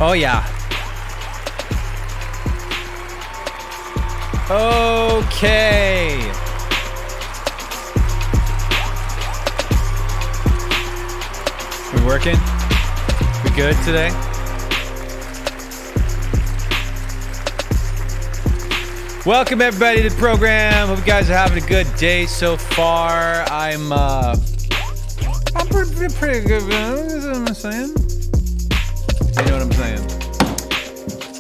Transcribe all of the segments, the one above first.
Oh yeah. Okay. We working? We good today? Welcome everybody to the program. Hope you guys are having a good day so far. I'm pretty good. You know what I'm saying? You know what I'm saying?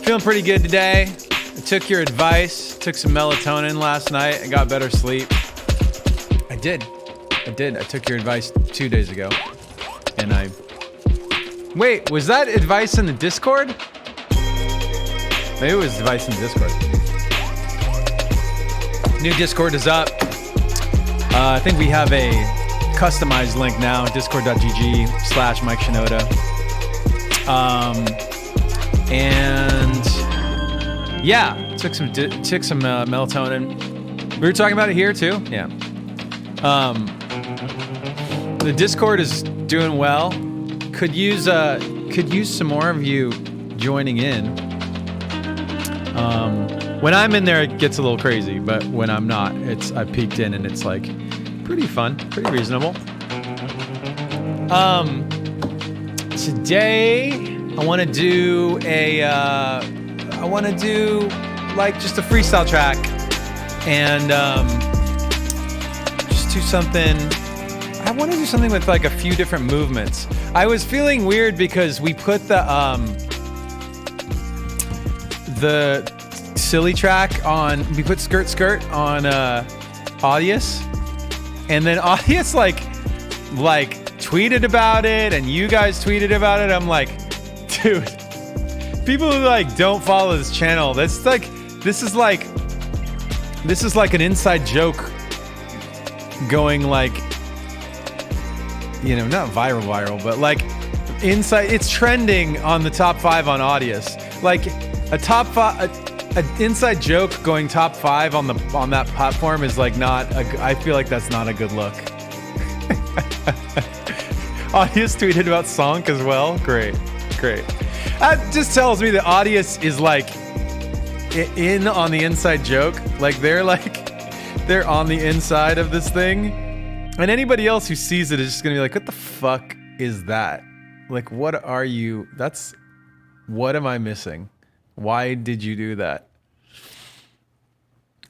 Feeling pretty good today. I took your advice. Took some melatonin last night. I got better sleep. I did. I took your advice 2 days ago. And Wait, was that advice in the Discord? Maybe it was advice in the Discord. New Discord is up. I think we have a customized link now, discord.gg/Mike Shinoda. And yeah, took some melatonin. We were talking about it here too. Yeah. The Discord is doing well. Could use some more of you joining in. When I'm in there, it gets a little crazy, but when I'm not, I peeked in and it's like pretty fun, pretty reasonable. Today I want to do like just a freestyle track and just do something. I want to do something with like a few different movements. I was feeling weird because we put the silly track on, we put skirt on Audius, and then Audius like tweeted about it and you guys tweeted about it. I'm like, dude, people who like don't follow this channel, this is like an inside joke going like, you know, not viral, but like inside, it's trending on the top 5 on Audius. Like a top 5, an inside joke going top 5 on that platform is like I feel like that's not a good look. Audius tweeted about Sonk as well. Great. That just tells me the Audius is like in on the inside joke. Like they're on the inside of this thing. And anybody else who sees it is just gonna be like, what the fuck is that? Like, what am I missing? Why did you do that?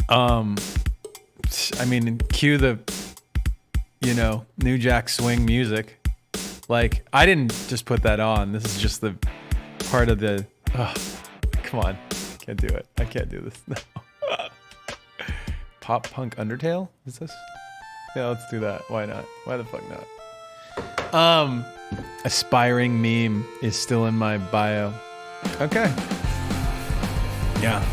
I mean, cue the, New Jack Swing music. Like, I didn't just put that on. This is just the part of the, come on. Can't do it. I can't do this. No. Pop Punk Undertale? Is this? Yeah, let's do that. Why not? Why the fuck not? Aspiring meme is still in my bio. Okay. Yeah.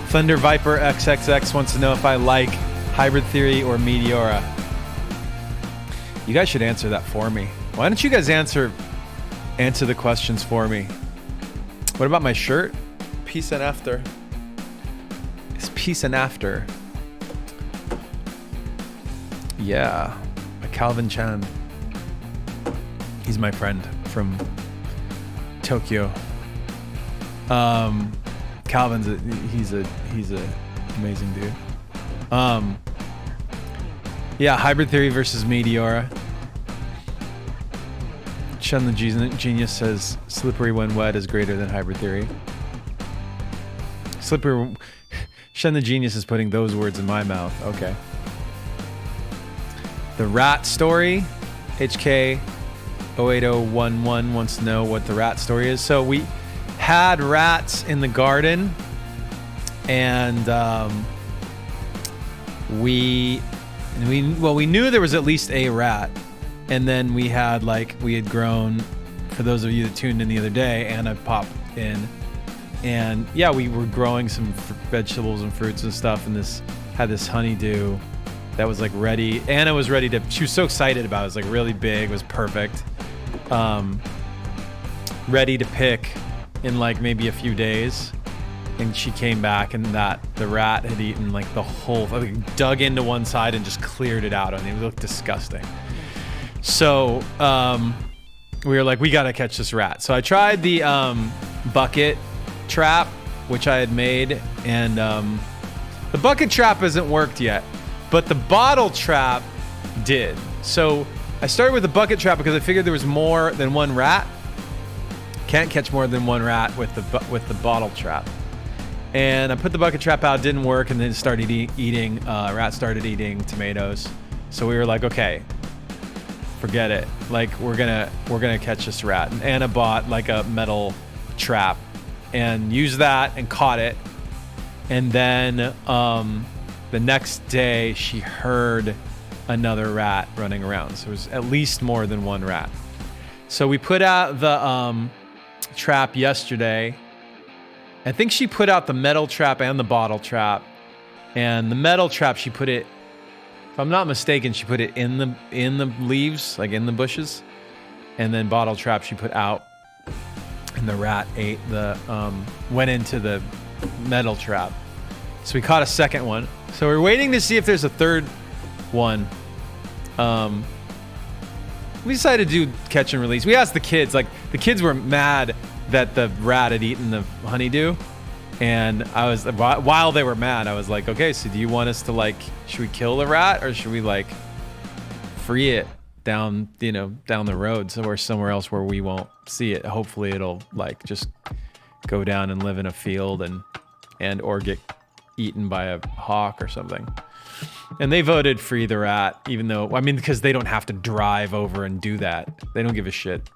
Thunder Viper XXX wants to know if I like Hybrid Theory or Meteora. You guys should answer that for me. Why don't you guys answer the questions for me? What about my shirt? Peace and After. It's Peace and After. Yeah. Calvin Chan. He's my friend from Tokyo. Calvin's he's a amazing dude. Yeah, Hybrid Theory versus Meteora. Shun the Genius says slippery when wet is greater than Hybrid Theory. Shun the Genius is putting those words in my mouth. Okay. The rat story. HK 08011 wants to know what the rat story is. So we had rats in the garden, and we knew there was at least a rat, and then we had grown, for those of you that tuned in the other day, Anna popped in, and yeah, we were growing some vegetables and fruits and stuff, and had this honeydew that was like ready. Anna was ready she was so excited about it. It was like really big, it was perfect. Ready to pick in like maybe a few days, and she came back and the rat had eaten like the whole, dug into one side and just cleared it out. I mean, it looked disgusting. So we were like, we gotta catch this rat. So I tried the bucket trap, which I had made, and the bucket trap hasn't worked yet, but the bottle trap did. So I started with the bucket trap because I figured there was more than one rat. Can't catch more than one rat with the bottle trap. And I put the bucket trap out, didn't work, and then it started eating. Rat started eating tomatoes. So we were like, okay, forget it. Like we're gonna catch this rat. And Anna bought like a metal trap and used that and caught it. And then the next day she heard another rat running around. So it was at least more than one rat. So we put out the trap yesterday. I think she put out the metal trap and the bottle trap. And the metal trap, she put it, if I'm not mistaken, she put it in the leaves, like in the bushes. And then bottle trap she put out. And the rat went into the metal trap. So we caught a second one. So we're waiting to see if there's a third one. We decided to do catch and release. We asked the kids, like the kids were mad that the rat had eaten the honeydew. And I was, while they were mad, I was like, okay, so do you want us to like, should we kill the rat or should we like free it down, down the road somewhere else where we won't see it? Hopefully it'll like just go down and live in a field and or get eaten by a hawk or something. And they voted free the rat, even though, because they don't have to drive over and do that. They don't give a shit.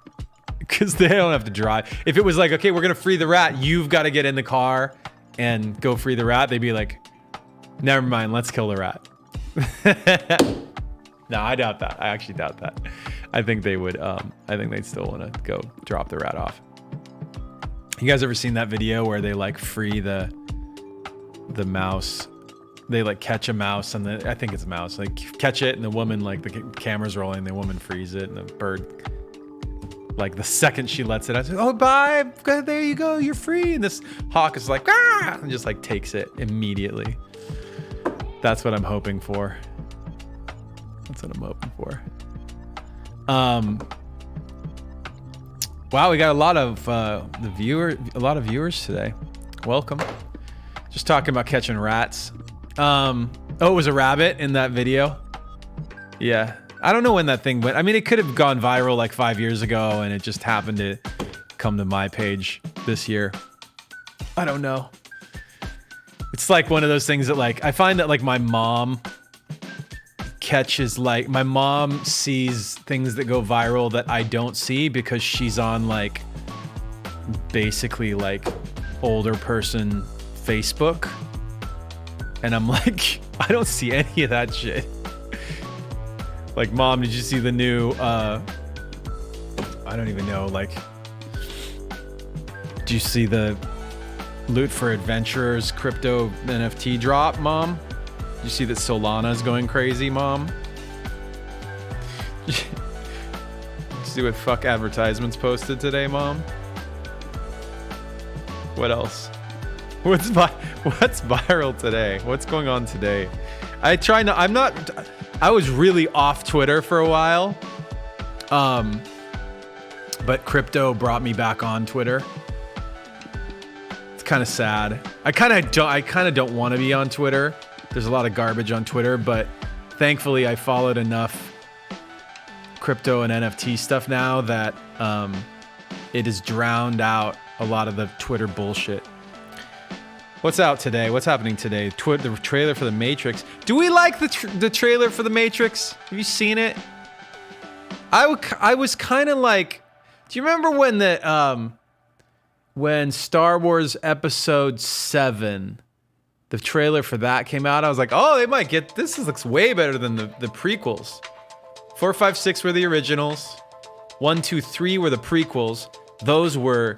Because they don't have to drive. If it was like, okay, we're going to free the rat, you've got to get in the car and go free the rat, they'd be like, never mind, let's kill the rat. No, I doubt that. I actually doubt that. I think they would, I think they'd still want to go drop the rat off. You guys ever seen that video where they like free the mouse? They like catch a mouse and I think it's a mouse, like catch it and the woman, like the camera's rolling, the woman frees it and the bird, like the second she lets it out, oh, bye, there you go, you're free. And this hawk is like, ah, and just like takes it immediately. That's what I'm hoping for. That's what I'm hoping for. Wow, we got a lot of viewers today. Welcome. Just talking about catching rats. Oh, it was a rabbit in that video. Yeah. I don't know when that thing went. It could have gone viral like 5 years ago and it just happened to come to my page this year. I don't know. It's like one of those things that like, I find that like my mom sees things that go viral that I don't see because she's on like basically like older person Facebook. And I'm like, I don't see any of that shit. Like, Mom, did you see the new, I don't even know, like, do you see the Loot for Adventurers crypto NFT drop, Mom? Did you see that Solana's going crazy, Mom? Did you see what fuck advertisements posted today, Mom? What else? What's viral today? What's going on today? I was really off Twitter for a while. But crypto brought me back on Twitter. It's kind of sad. I kind of don't want to be on Twitter. There's a lot of garbage on Twitter, but thankfully I followed enough crypto and NFT stuff now that it has drowned out a lot of the Twitter bullshit. What's out today? What's happening today? The trailer for The Matrix. Do we like the trailer for The Matrix? Have you seen it? I was kind of like, do you remember when Star Wars Episode 7, the trailer for that came out? I was like, oh, they might get this. This looks way better than the prequels. 4, 5, 6 were the originals. 1, 2, 3 were the prequels. Those were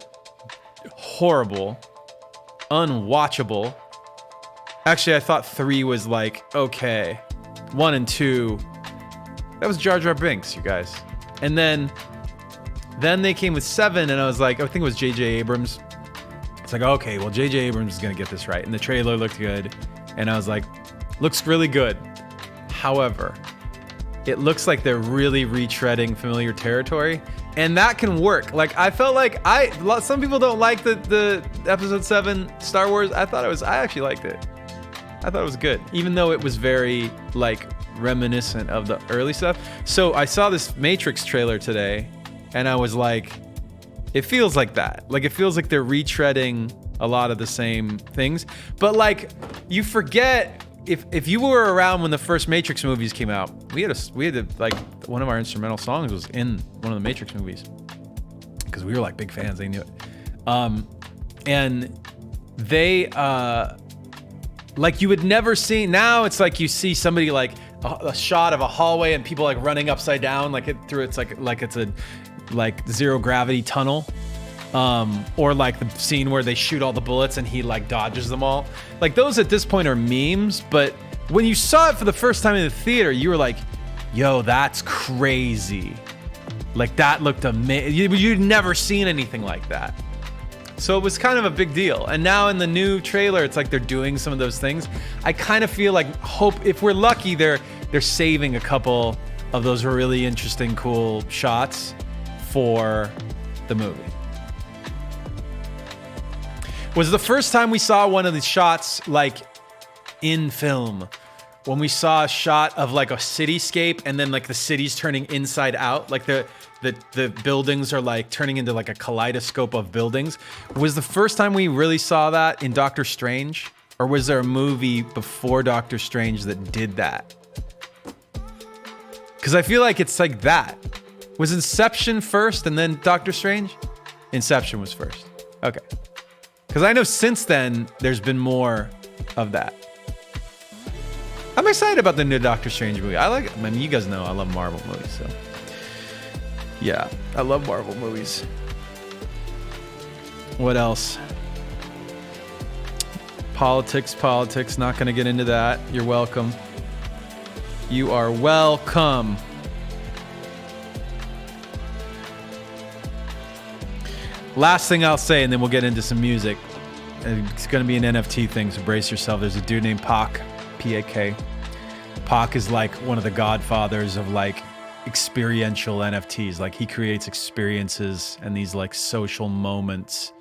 horrible. Unwatchable. Actually, I thought 3 was like, okay. 1 and 2, that was Jar Jar Binks, you guys. And then they came with 7, and I was like, I think it was J.J. Abrams. It's like, okay, well, J.J. Abrams is gonna get this right. And the trailer looked good. And I was like, looks really good. However, it looks like they're really retreading familiar territory, and that can work. Like, I felt like some people don't like the Episode 7 Star Wars. I actually liked it. I thought it was good, even though it was very like reminiscent of the early stuff. So I saw this Matrix trailer today, and I was like, it feels like that. Like, it feels like they're retreading a lot of the same things. But like, you forget, if you were around when the first Matrix movies came out, we had like, one of our instrumental songs was in one of the Matrix movies because we were like big fans. They knew it. And they like, you would never see. Now it's like you see somebody like a shot of a hallway and people like running upside down like it's a like zero gravity tunnel. Or like the scene where they shoot all the bullets and he like dodges them all. Like, those at this point are memes, but when you saw it for the first time in the theater, you were like, yo, that's crazy. Like, that looked amazing. You'd never seen anything like that. So it was kind of a big deal. And now in the new trailer, it's like they're doing some of those things. I kind of feel like, if we're lucky, they're saving a couple of those really interesting, cool shots for the movie. Was the first time we saw one of these shots like in film, when we saw a shot of like a cityscape and then like the city's turning inside out, like the buildings are like turning into like a kaleidoscope of buildings. Was the first time we really saw that in Doctor Strange, or was there a movie before Doctor Strange that did that? Because I feel like it's like that. Was Inception first and then Doctor Strange? Inception was first. Okay. Because I know since then, there's been more of that. I'm excited about the new Doctor Strange movie. I mean, you guys know I love Marvel movies, so. Yeah, I love Marvel movies. What else? Politics, not gonna get into that. You're welcome. You are welcome. Last thing I'll say, and then we'll get into some music. It's going to be an NFT thing, so brace yourself. There's a dude named Pac, P-A-K. Pac is like one of the godfathers of like experiential NFTs. Like, he creates experiences and these like social moments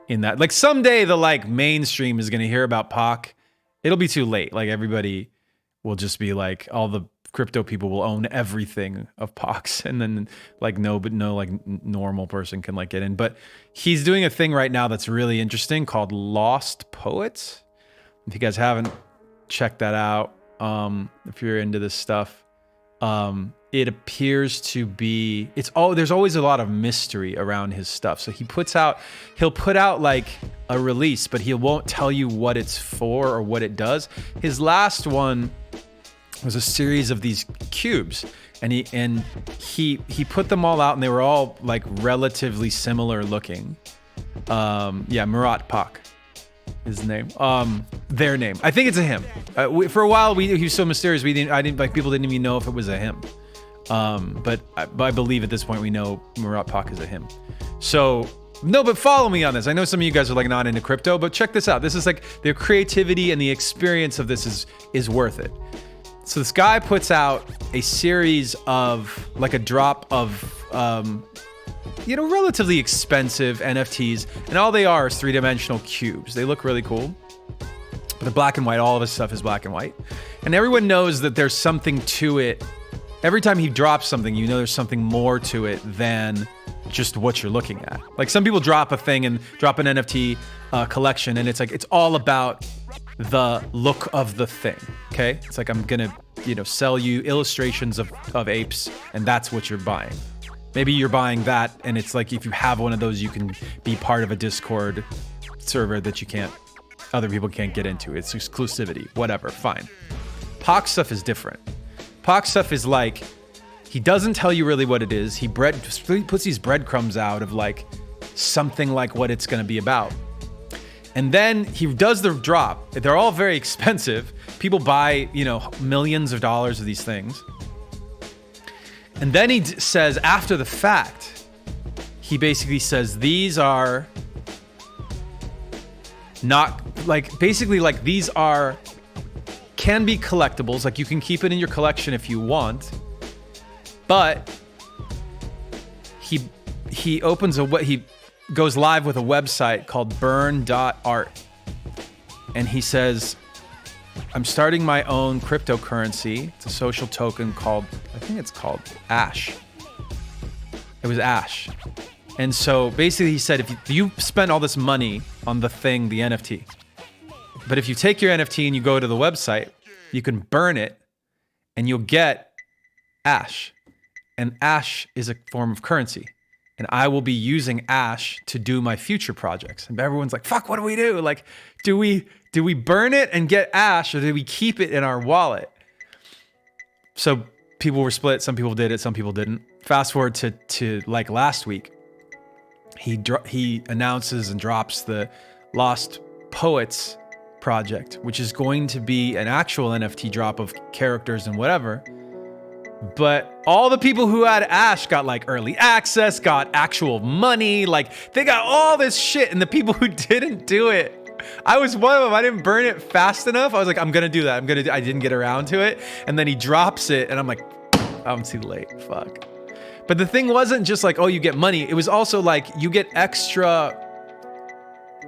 in that. Like, someday the like mainstream is going to hear about Pac. It'll be too late. Like, everybody will just be like, all the crypto people will own everything of Pox, and then like no like normal person can like get in. But he's doing a thing right now that's really interesting called Lost Poets. If you guys haven't checked that out, if you're into this stuff, it appears to be, there's always a lot of mystery around his stuff. So he'll put out like a release, but he won't tell you what it's for or what it does. His last one was a series of these cubes, and he put them all out, and they were all like relatively similar looking. Murat Pak is his name. Their name. I think it's a him. For a while, he was so mysterious. People didn't even know if it was a him. But I believe at this point we know Murat Pak is a him. So no, but follow me on this. I know some of you guys are like not into crypto, but check this out. This is like the creativity and the experience of this is worth it. So this guy puts out a series of like a drop of, relatively expensive NFTs, and all they are is 3-dimensional cubes. They look really cool, but they're black and white. All of his stuff is black and white, and everyone knows that there's something to it. Every time he drops something, you know there's something more to it than just what you're looking at. Like, some people drop a thing and drop an NFT collection, and it's like it's all about the look of the thing. Okay, it's like, I'm gonna sell you illustrations of apes, and that's what you're buying. Maybe you're buying that, and it's like, if you have one of those, you can be part of a Discord server that other people can't get into. It's exclusivity, whatever, fine. Pac stuff is different. Pac stuff is like, he doesn't tell you really what it is. He puts these breadcrumbs out of like something like what it's gonna be about. And then he does the drop. They're all very expensive. People buy, millions of dollars of these things. And then he says, after the fact, he basically says, these are not these can be collectibles. Like, you can keep it in your collection if you want, But he opens he goes live with a website called burn.art. And he says, I'm starting my own cryptocurrency. It's a social token called, I think it's called Ash. It was Ash. And so basically he said, if you spend all this money on the thing, the NFT, but if you take your NFT and you go to the website, you can burn it and you'll get Ash. And Ash is a form of currency. And I will be using Ash to do my future projects. And everyone's like, fuck, what do we do? Like, do we burn it and get Ash, or do we keep it in our wallet? So people were split. Some people did it, some people didn't. Fast forward to like last week, he announces and drops the Lost Poets project, which is going to be an actual NFT drop of characters and whatever. But all the people who had Ash got like early access, got actual money, like they got all this shit. And the people who didn't do it, I was one of them. I didn't burn it fast enough. I was like, I'm gonna do that. I didn't get around to it. And then he drops it and I'm like, I'm too late, fuck. But the thing wasn't just like, oh, you get money. It was also like, you get extra.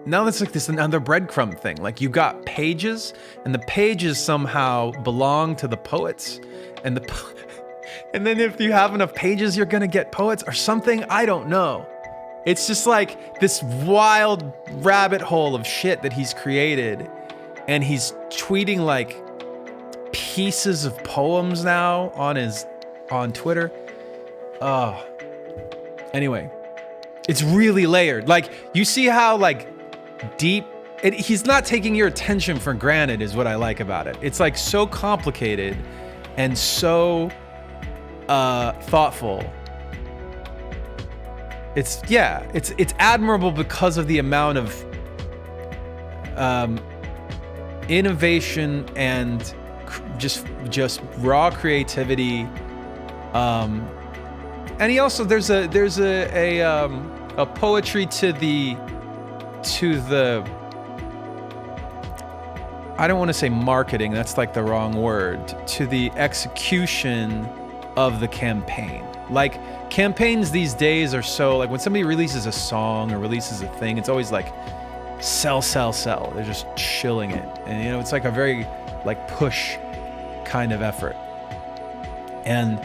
Now it's like this another breadcrumb thing. Like you got pages and the pages somehow belong to the poets and and then if you have enough pages, you're gonna get poets or something. I don't know. It's just like this wild rabbit hole of shit that he's created. And he's tweeting like pieces of poems now on Twitter. Oh. Anyway, it's really layered. Like you see how like deep, he's not taking your attention for granted is what I like about it. It's like so complicated and so thoughtful. It's admirable because of the amount of innovation and just raw creativity. And he also there's a poetry to the I don't want to say marketing, that's like the wrong word, to the execution of the campaign. Like campaigns these days are so like when somebody releases a song or releases a thing, it's always like sell. They're just shilling it. And you know, it's like a very like push kind of effort. And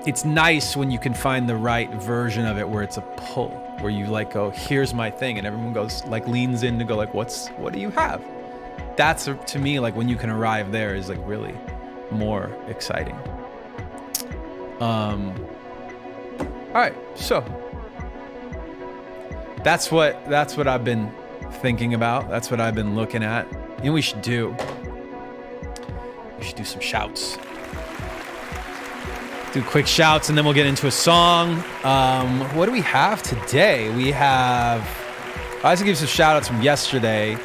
it's nice when you can find the right version of it where it's a pull, where you like go, here's my thing, and everyone goes like leans in to go like, what do you have? That's to me like when you can arrive there is like really more exciting. All right, so that's what I've been thinking about. That's what I've been looking at. You know what we should do? We should do some shouts. Do quick shouts and then we'll get into a song. What do we have today? I have to give some shout outs from yesterday.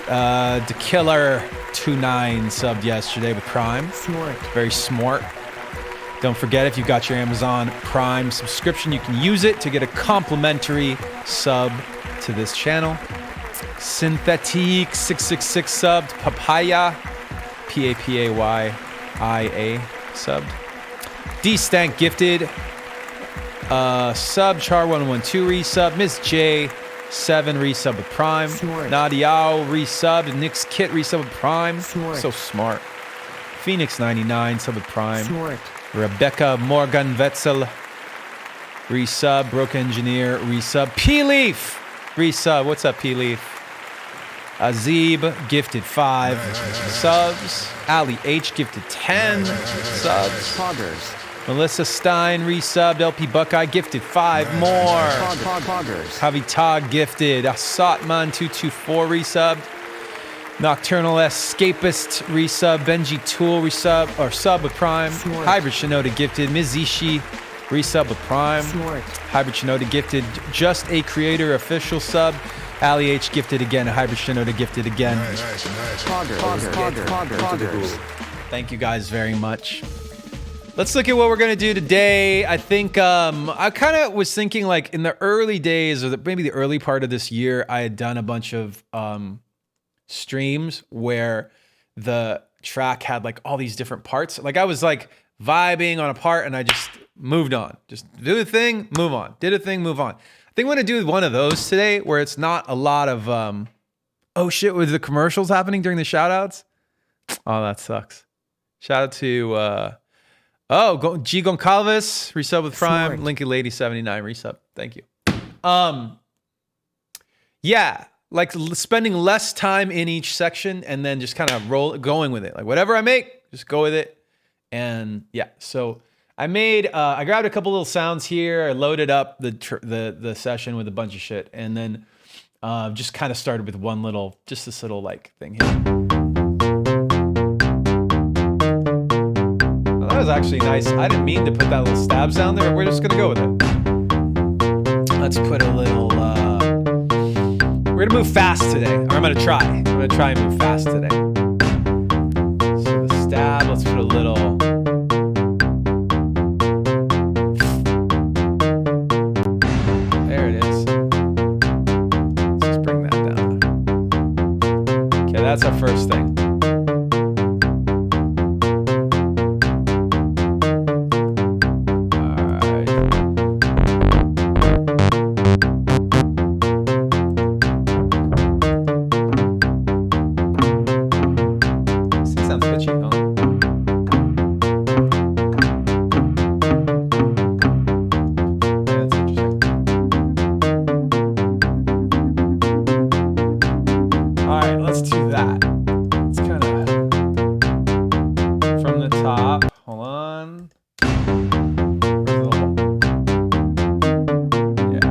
The Killer 29 subbed yesterday with Prime. Smart. Very smart. Don't forget, if you've got your Amazon Prime subscription, you can use it to get a complimentary sub to this channel. Synthetique 666 subbed. Papaya, Papaya subbed. D-Stank gifted. Sub. Char112 resub. Miss J 7 resub with Prime. Smart. Nadiao resubbed. Nick's Kit resub with Prime. Smart. So smart. Phoenix 99 sub with Prime. Smart. Rebecca Morgan Wetzel resub. Broke Engineer resub. P-Leaf resub. What's up, P-Leaf? Azib gifted 5 subs. Ali H gifted 10 subs. Poggers. Melissa Stein resubbed. LP Buckeye gifted 5 more. Poggers. Javi Tog gifted. Asatman 224 resubbed. Nocturnal Escapist resub. Benji Tool resub or sub with Prime. Smart. Hybrid Shinoda gifted. Mizishi resub with Prime. Smart. Hybrid Shinoda gifted. Just a Creator official sub. Ali H gifted again. Hybrid Shinoda gifted again. Nice. Poggers. Thank you guys very much. Let's look at what we're gonna do today. I think I kind of was thinking like in the early days or maybe the early part of this year, I had done a bunch of streams where the track had like all these different parts. Like I was like vibing on a part, and I just moved on. Just do the thing, move on. Did a thing, move on. I think I'm gonna do one of those today where it's not a lot of oh shit, was the commercials happening during the shout outs? Oh, that sucks. Shout out to G Goncalves, resub with Prime, Linky Lady 79, resub. Thank you. Yeah, like spending less time in each section and then just kind of going with it. Like whatever I make, just go with it. And yeah, so I grabbed a couple little sounds here. I loaded up the session with a bunch of shit, and then just kind of started with this little like thing here. Well, that was actually nice. I didn't mean to put that little stab sound there. We're just gonna go with it. Let's put a little. We're gonna move fast today. Or I'm gonna try. I'm gonna try and move fast today. So the stab. Let's put a little. That's our first thing. All right. This thing sounds pitchy, huh? Yeah, that's interesting. All right, let's do that. It's kind of from the top. Hold on. Yeah.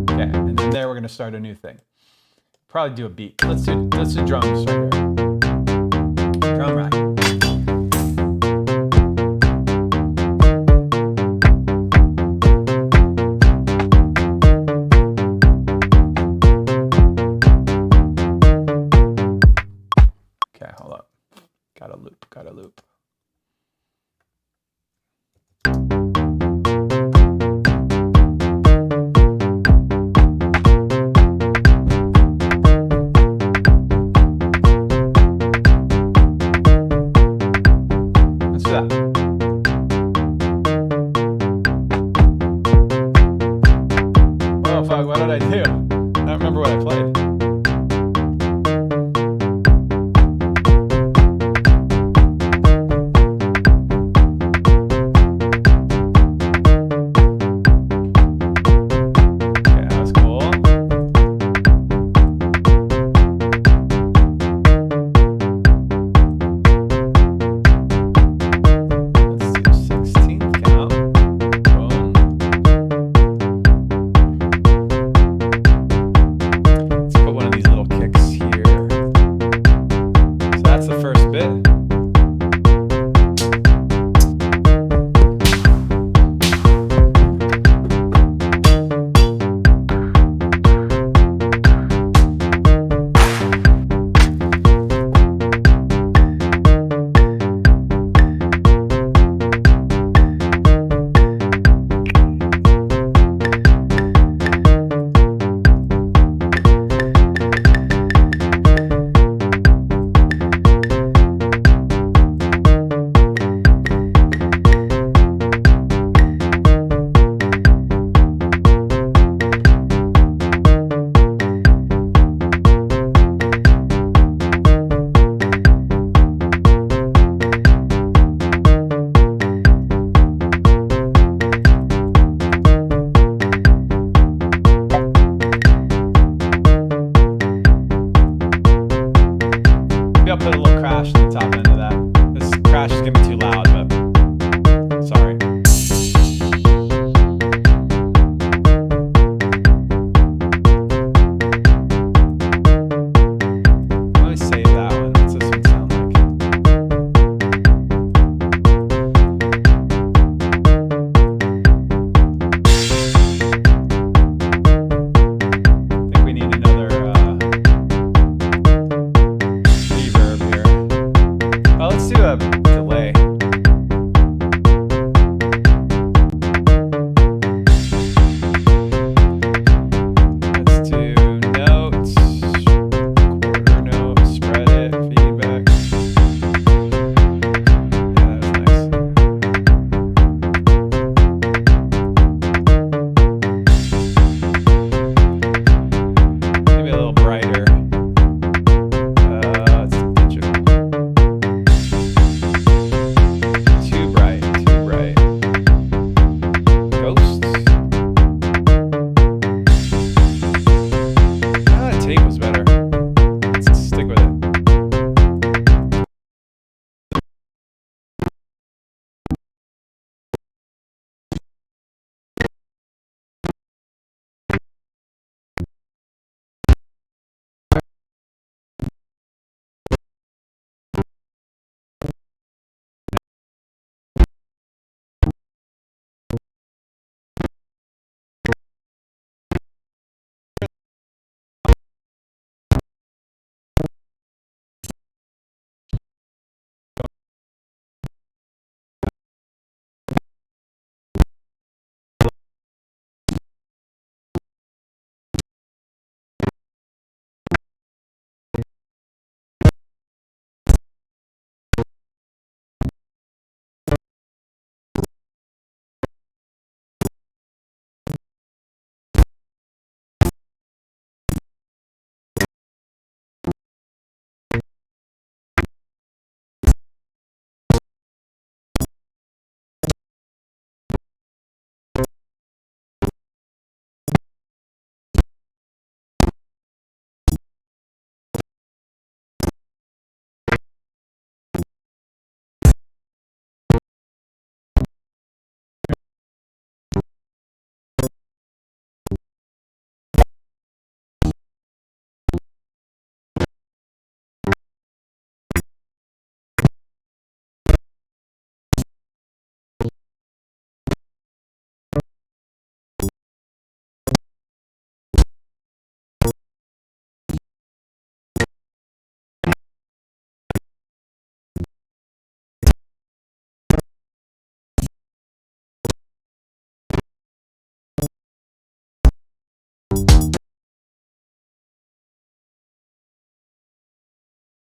Okay, and then there we're gonna start a new thing. Probably do a beat. Let's do drums right here. Drum rack. Okay, hold up. Got a loop. Let's do that. Oh fuck, what did I do? I don't remember what I played.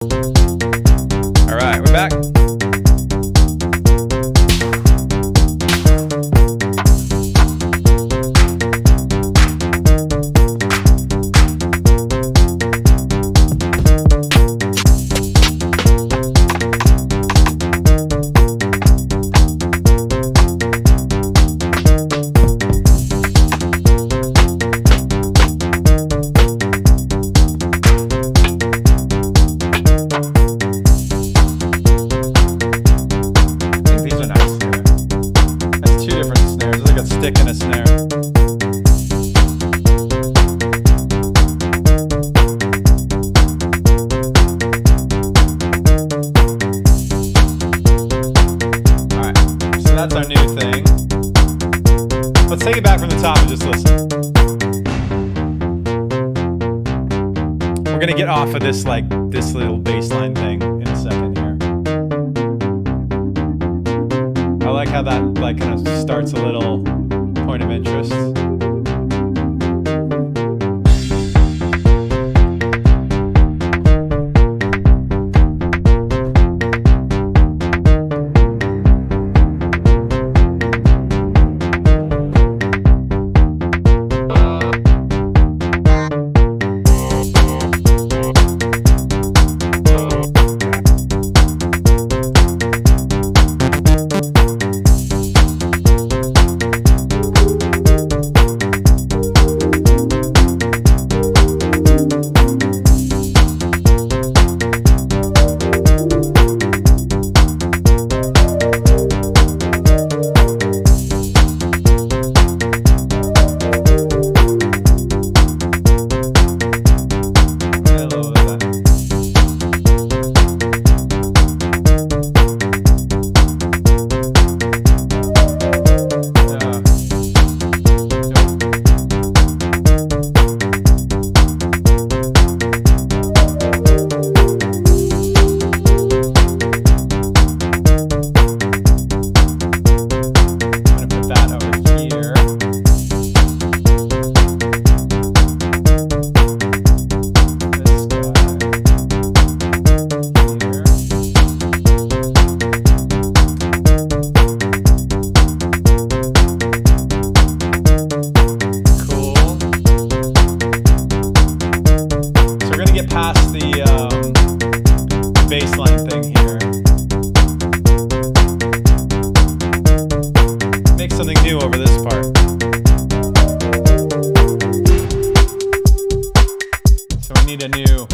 All right, we're back. Stick in a snare. Alright, so that's our new thing. Let's take it back from the top and just listen. We're gonna get off of this this little bass line thing in a second here. I like how that kind of starts a little point of interest. baseline thing here. Make something new over this part. So we need a new.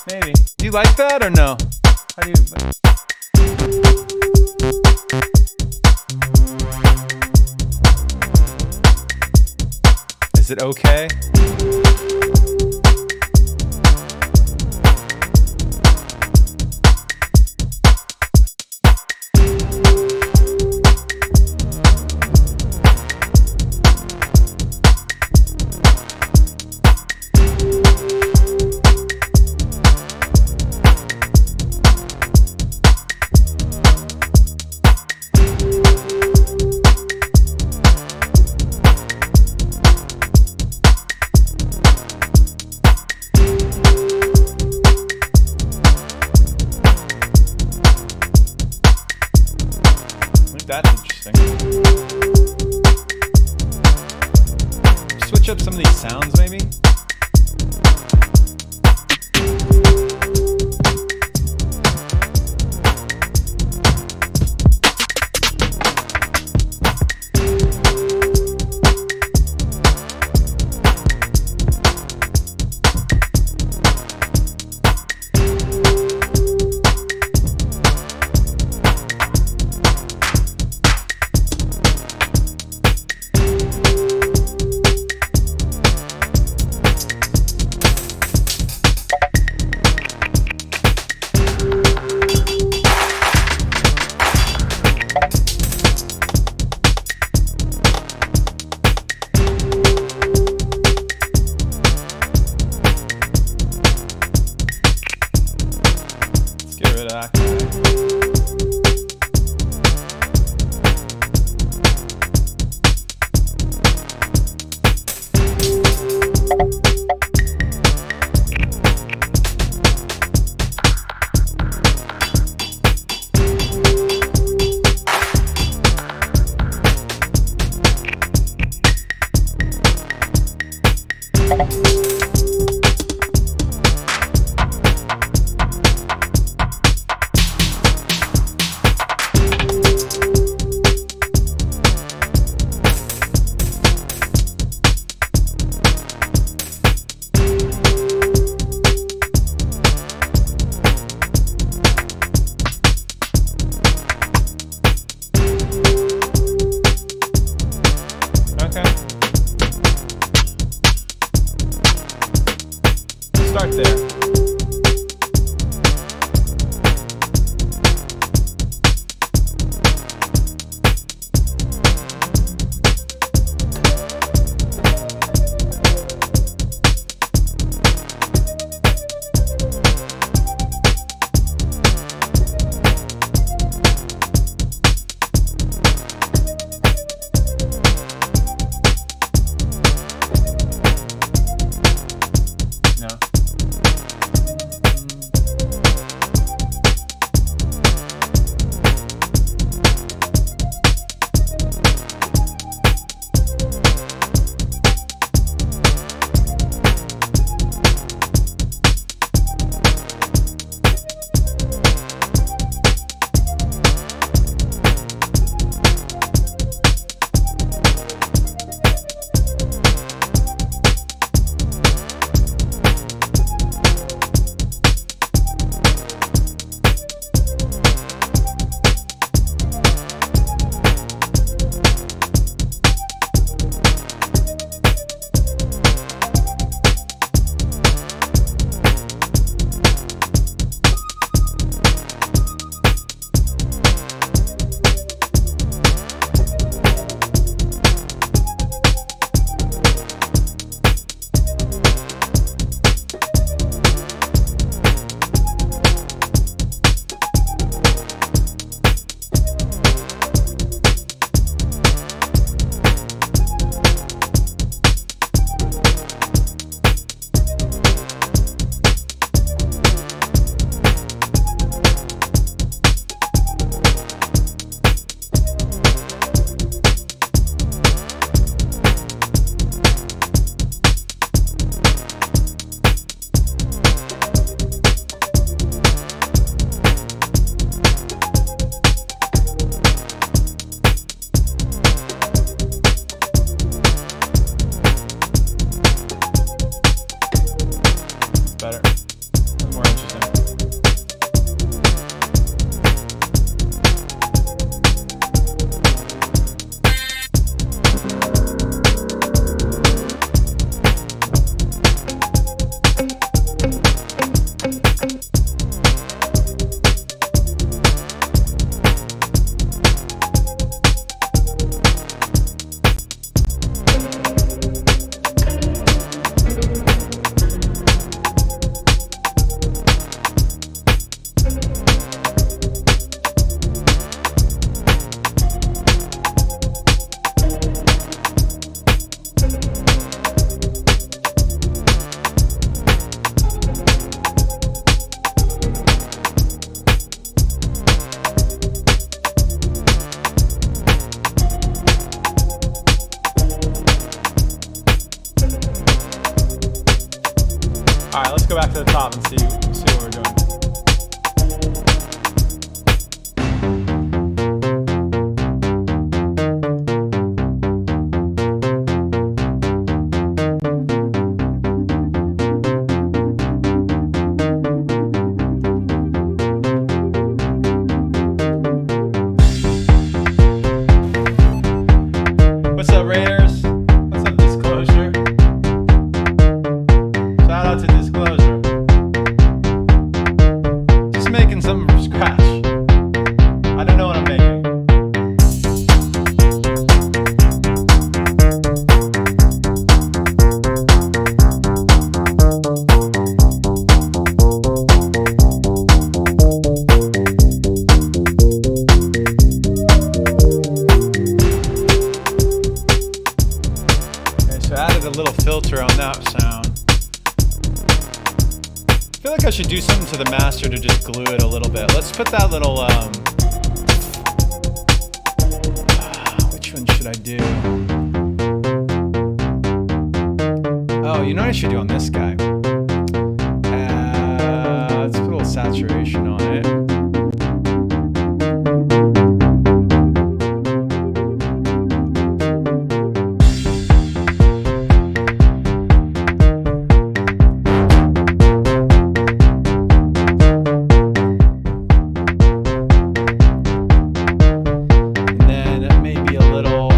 Maybe. Do you like that or no? How do you... Is it okay? That's interesting. Switch up some of these sounds, maybe. start there. All right, let's go back to the top and see what we're doing. What's up, Raiders? What's up, Disclosure? Shout out to Disclosure. Just making something from scratch. I don't know what I'm making. So I added a little filter on that sound. I feel like I should do something to the master to just glue it a little bit. Let's put that little, which one should I do? Oh, you know what I should do on this guy? Let's put a little saturation on it.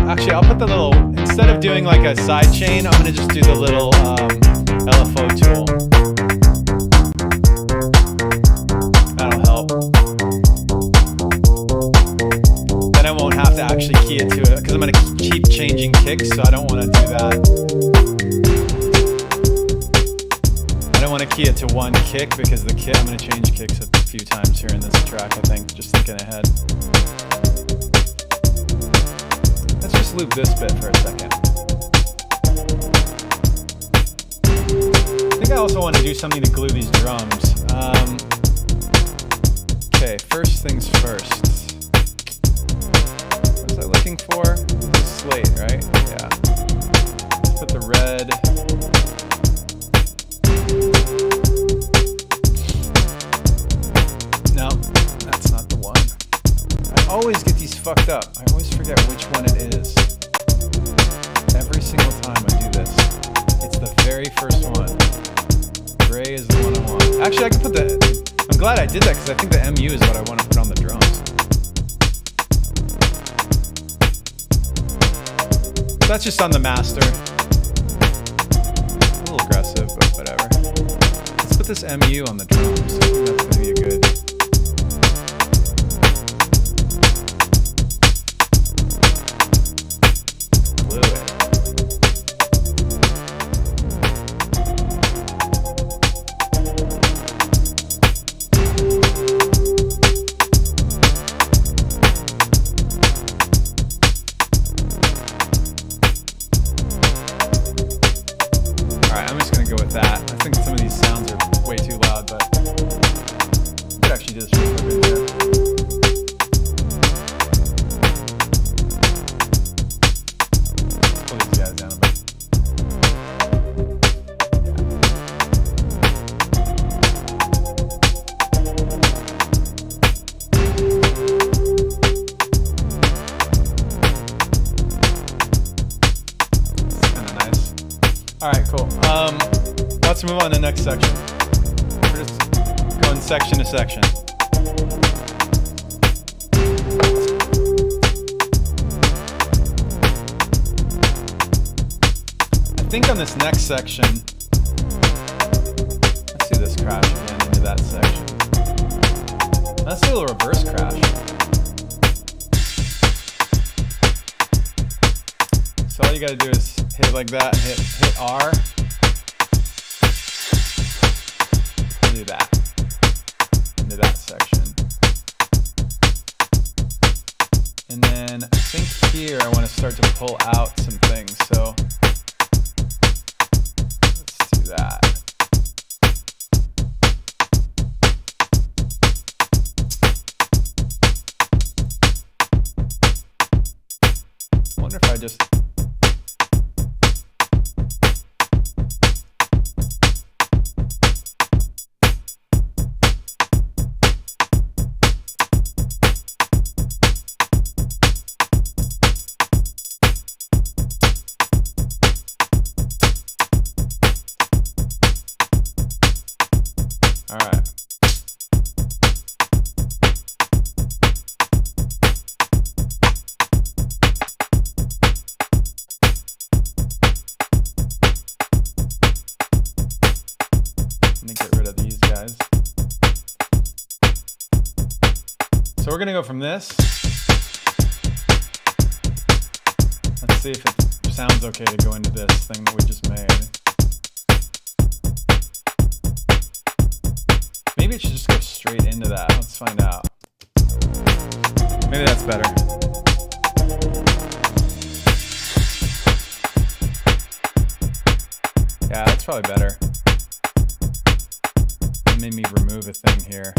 Actually, I'll put the little, instead of doing like a side chain, I'm gonna just do the little LFO tool. want to key it to one kick because the kick, I'm going to change kicks a few times here in this track, I think, just thinking ahead. Let's just loop this bit for a second. I think I also want to do something to glue these drums. Okay, first things first. What was I looking for? Slate, right? Yeah. Let's put the red. No, that's not the one. I always get these fucked up. I always forget which one it is. Every single time I do this. It's the very first one. Gray is the one I want. Actually, I can put the... I'm glad I did that because I think the MU is what I want to put on the drums. That's just on the master. A little aggressive, but whatever. Let's put this MU on the drums. I think that's going to be a good... glue it. That. I think some of these sounds are way too loud, but I could actually do this really quick here. Let's pull these guys down a bit. It's kind of nice. All right, cool. Let's move on to the next section. We're just going section to section. I think on this next section, let's do this crash again into that section. Let's do a little reverse crash. So all you gotta do is hit it like that and hit R. Do that into that section, and then I think here I want to start to pull out some things, so let's do that. I wonder if I just So we're gonna go from this. Let's see if it sounds okay to go into this thing that we just made. Maybe it should just go straight into that. Let's find out. Maybe that's better. Yeah, that's probably better. It made me remove a thing here.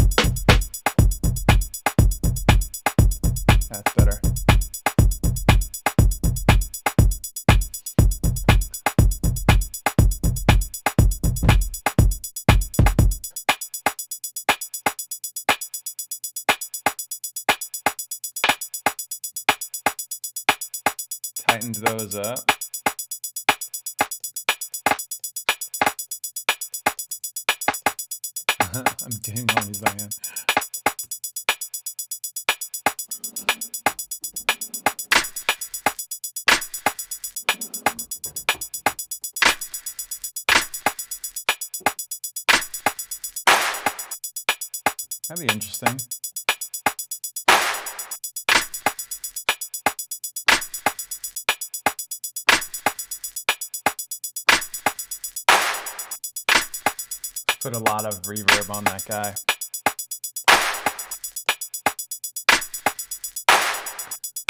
That's better. Tightened those up. I'm doing all these by hand. That'd be interesting. Put a lot of reverb on that guy.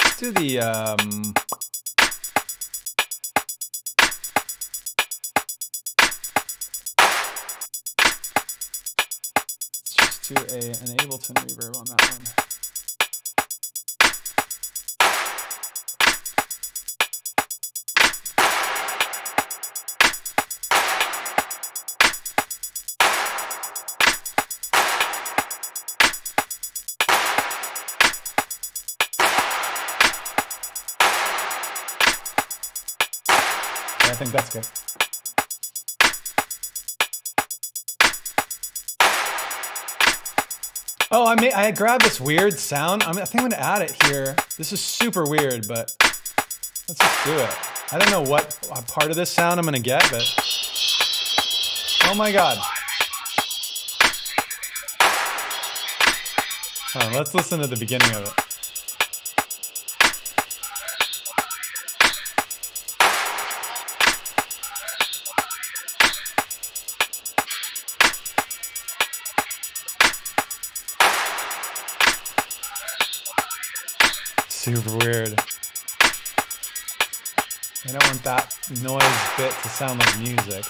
Let's do the let's just do an Ableton reverb on that one. I think that's good. Oh, I grabbed this weird sound. I think I'm gonna add it here. This is super weird, but let's just do it. I don't know what part of this sound I'm gonna get, but oh my god. Oh, let's listen to the beginning of it. Super weird. I don't want that noise bit to sound like music.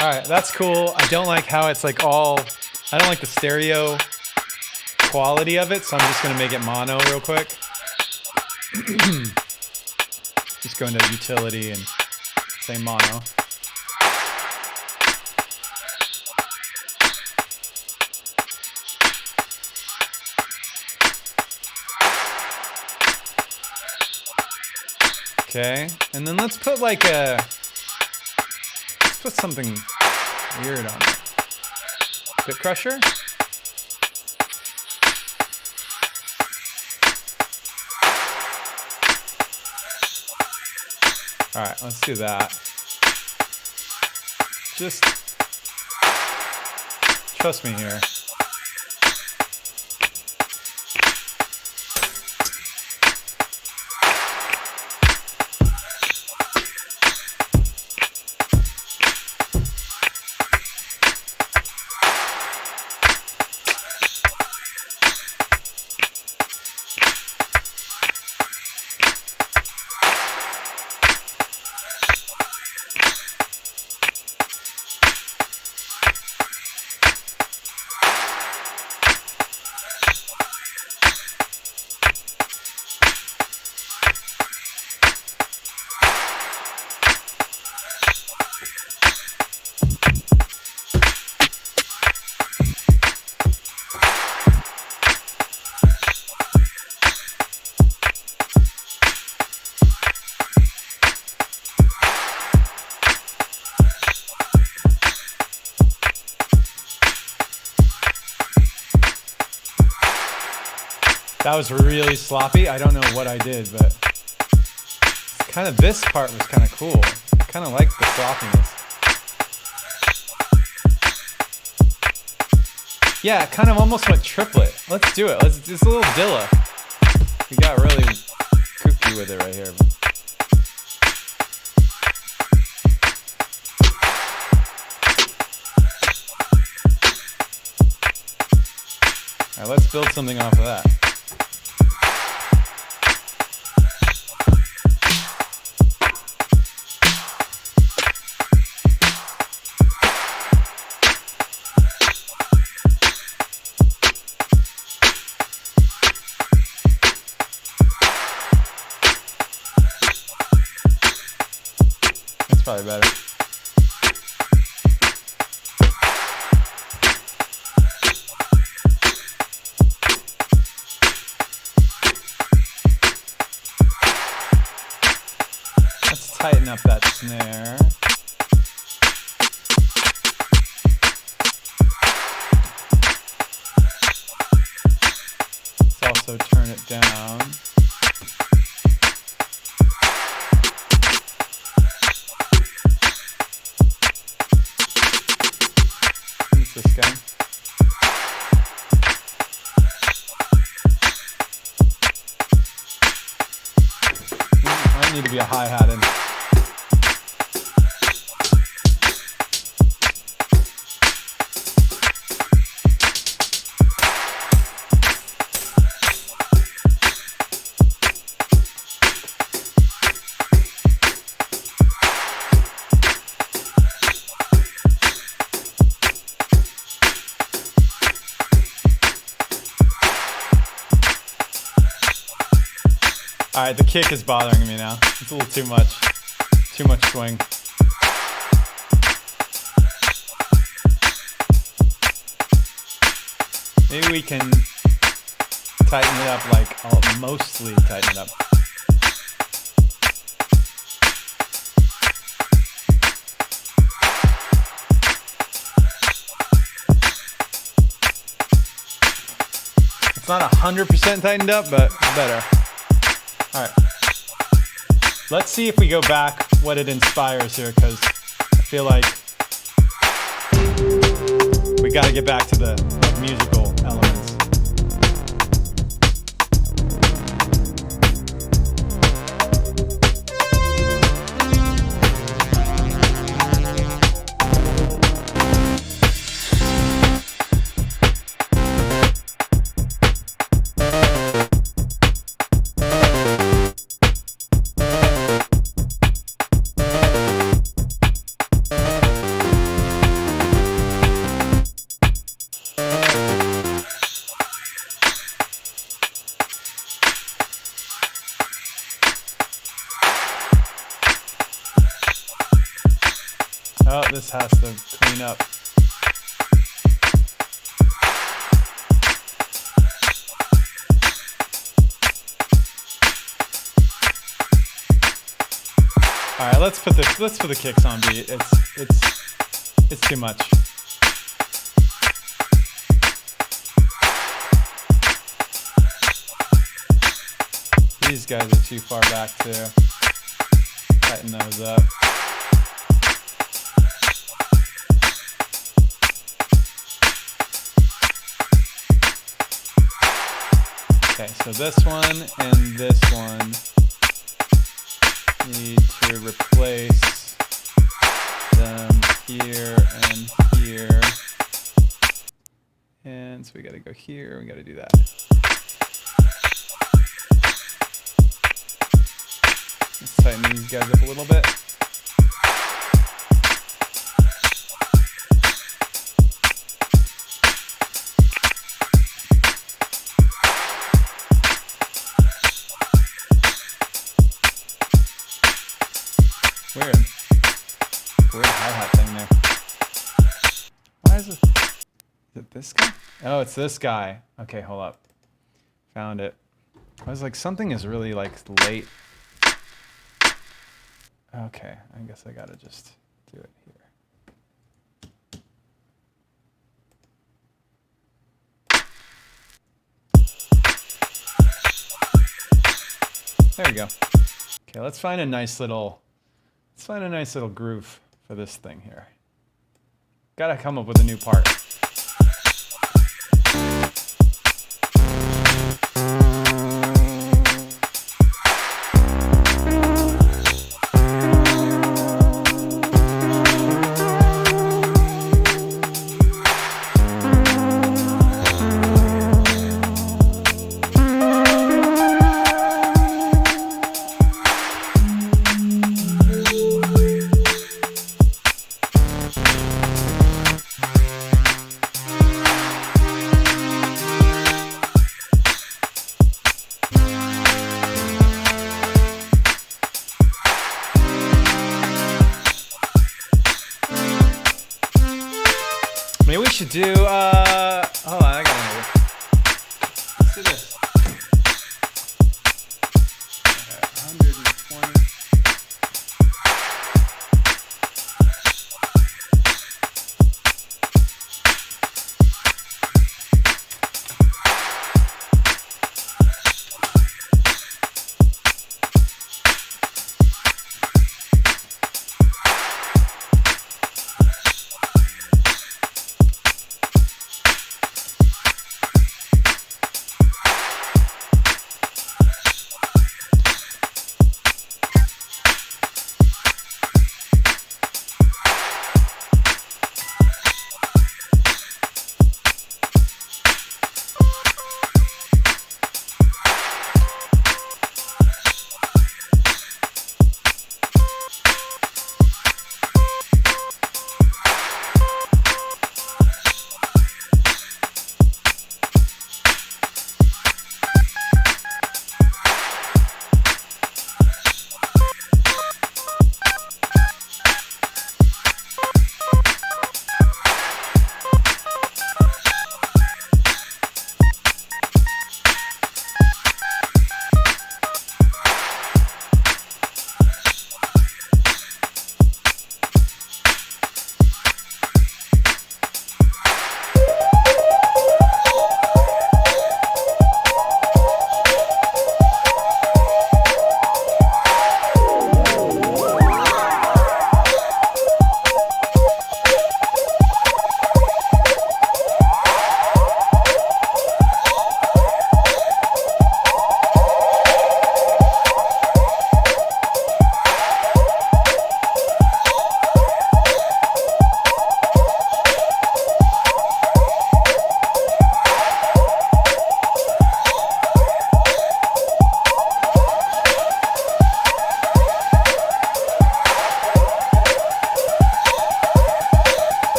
All right, that's cool. I don't like how it's like all, I don't like the stereo quality of it, so I'm just gonna make it mono real quick. Just go into utility and say mono. Okay, and then let's put like let's put something weird on it. Bit crusher? Alright, let's do that. Just trust me here. That was really sloppy. I don't know what I did, but kind of this part was kind of cool. I kind of like the sloppiness. Yeah, it kind of almost went triplet. Let's do it. Let's just a little Dilla. We got really kooky with it right here. All right, let's build something off of that. Probably better. Let's tighten up that snare. Let's also turn it down. Might need to be a hi-hat in. All right, the kick is bothering me now. It's a little too much swing. Maybe we can tighten it up, like, I'll mostly tighten it up. It's not 100% tightened up, but better. All right, let's see if we go back what it inspires here, because I feel like we got to get back to the musical elements. Oh, this has to clean up. All right, let's put the kicks on beat. It's too much. These guys are too far back too. Tighten those up. Okay, so this one and this one need to replace them here and here. And so we gotta go here, we gotta do that. Let's tighten these guys up a little bit. Weird hi-hat thing there. Why is it? Is it this guy? Oh, it's this guy. Okay, hold up. Found it. I was like, something is really like late. Okay, I guess I gotta just do it here. There we go. Okay, let's find a nice little groove for this thing here. Gotta come up with a new part. Maybe we should do, hold on, I got an idea. Let's do this. Okay, 120.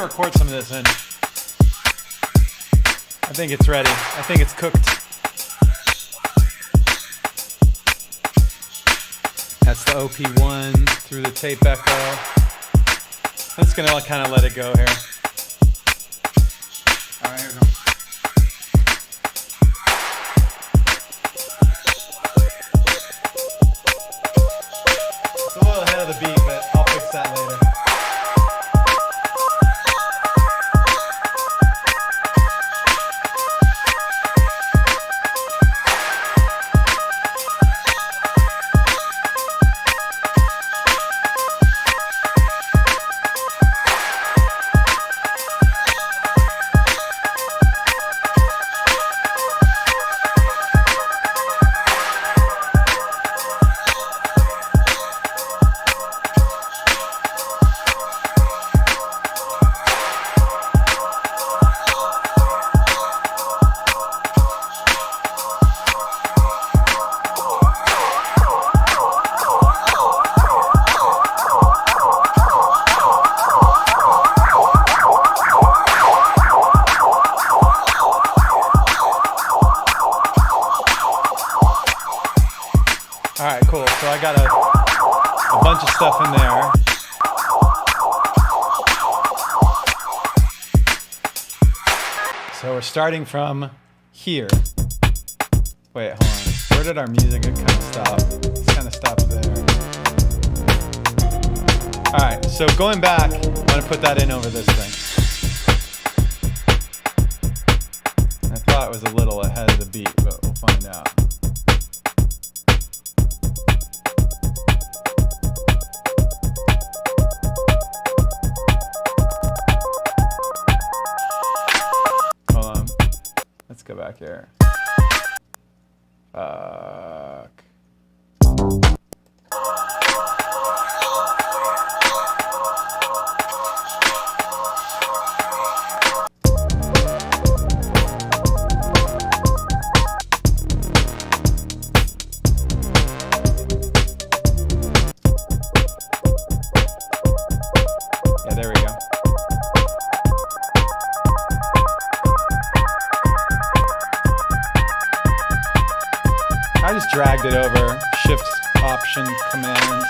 record some of this in. I think it's ready. I think it's cooked. That's the OP1 through the tape echo. I'm just gonna kind of let it go here. All right, here we go. It's a little ahead of the beat, but I'll fix that later. All right, cool. So I got a bunch of stuff in there. So we're starting from here. Wait, hold on. Where did our music kind of stop? It's kind of stopped there. All right, so going back, I'm gonna put that in over this thing. I thought it was a little ahead of the beat, but we'll find out. Let's go back here. Fuck. Yeah, there we go. I just dragged it over, shift option commands.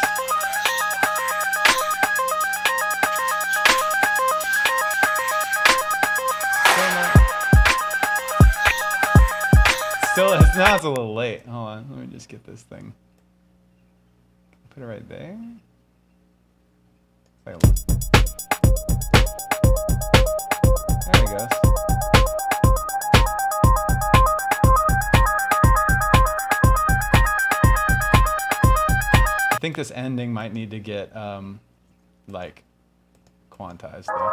Still, now it's a little late. Hold on, let me just get this thing. Put it right there. There we go. I think this ending might need to get like quantized though.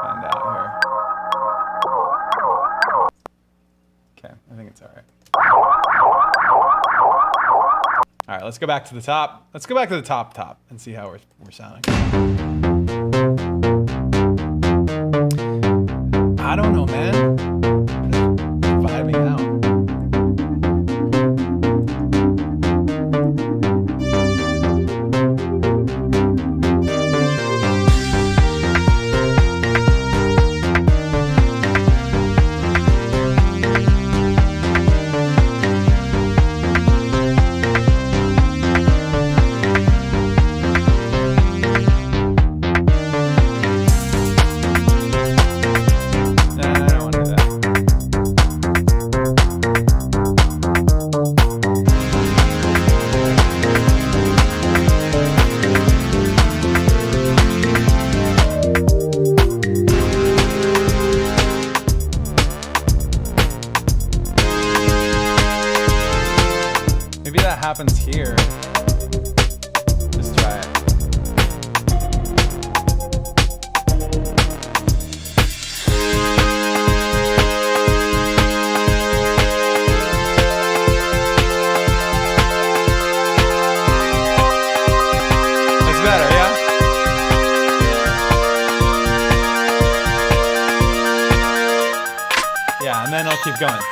Find out here. Okay, I think it's all right. All right, let's go back to the top. Let's go back to the top and see how we're sounding. I don't know, man. I'm just vibing out. Maybe that happens here. Let's try it. That's better, yeah? Yeah, and then I'll keep going.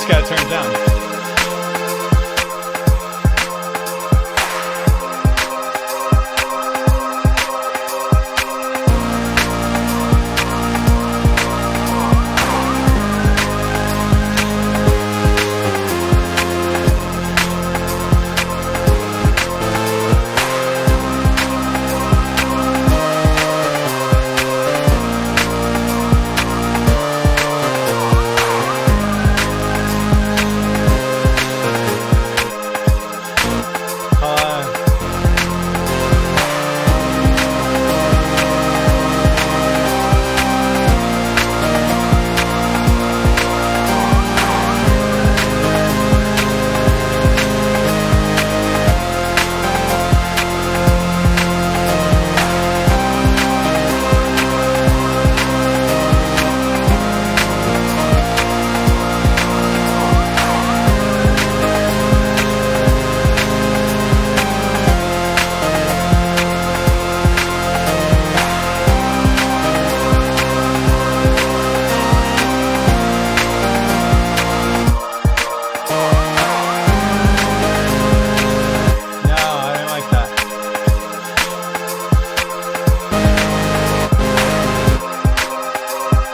just gotta turn it down.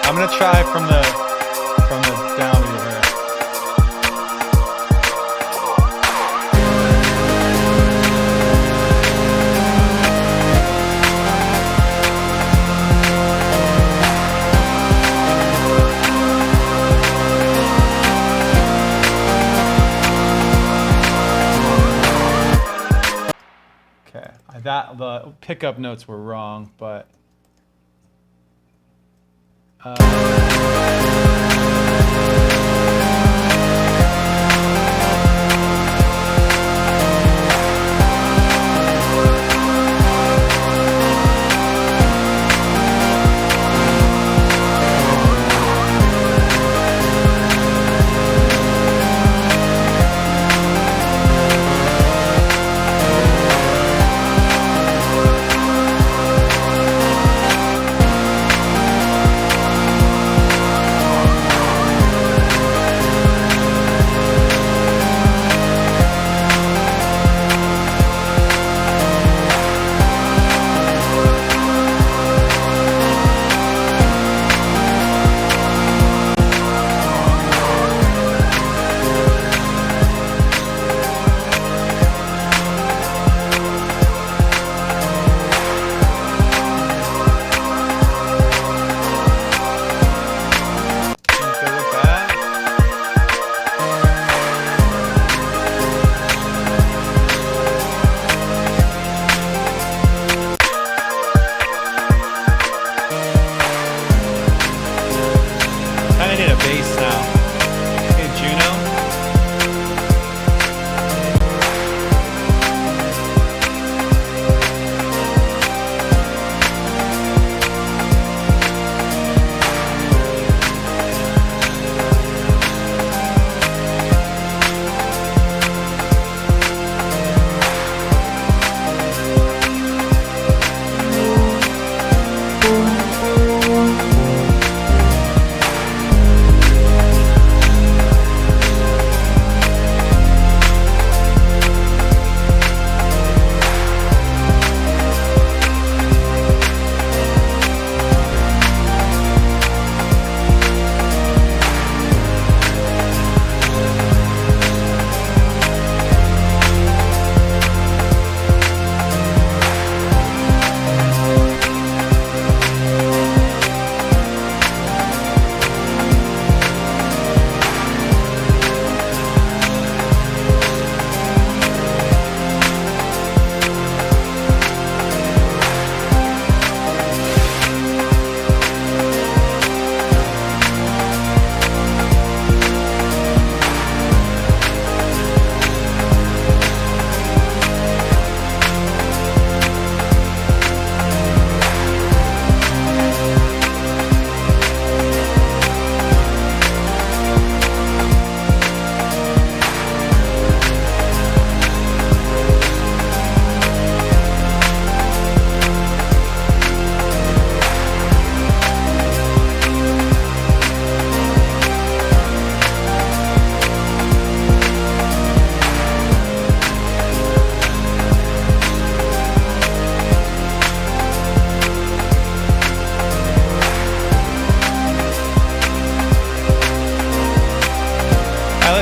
I'm gonna try from the down here. Okay, the pickup notes were wrong, but.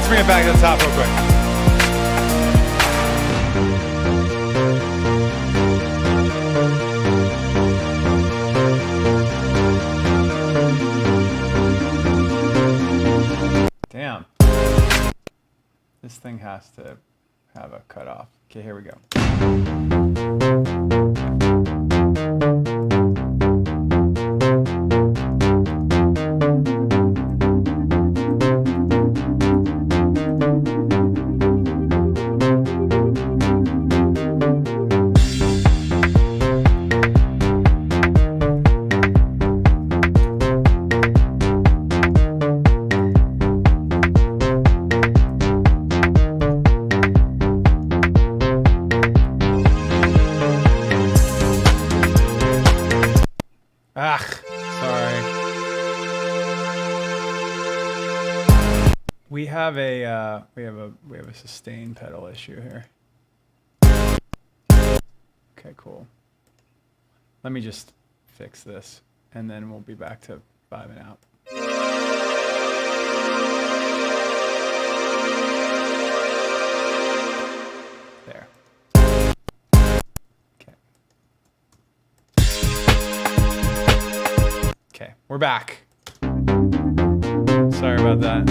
Let's bring it back to the top real quick. Damn. This thing has to have a cutoff. Okay, here we go. We have a sustain pedal issue here. Okay, cool. Let me just fix this, and then we'll be back to 5 and out. There. Okay. Okay, we're back. Sorry about that.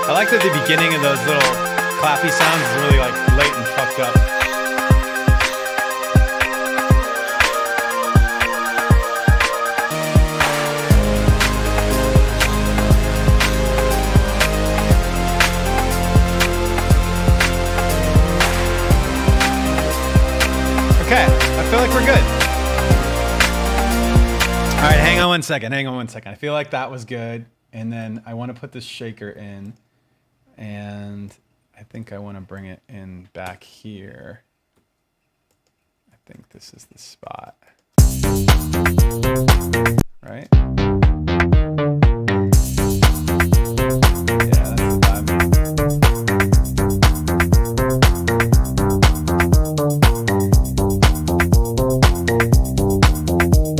I like that the beginning of those little clappy sounds is really like late and fucked up. Okay, I feel like we're good. All right, hang on one second. I feel like that was good. And then I want to put this shaker in. And I think I want to bring it in back here. I think this is the spot. Right? Yeah, that's the vibe.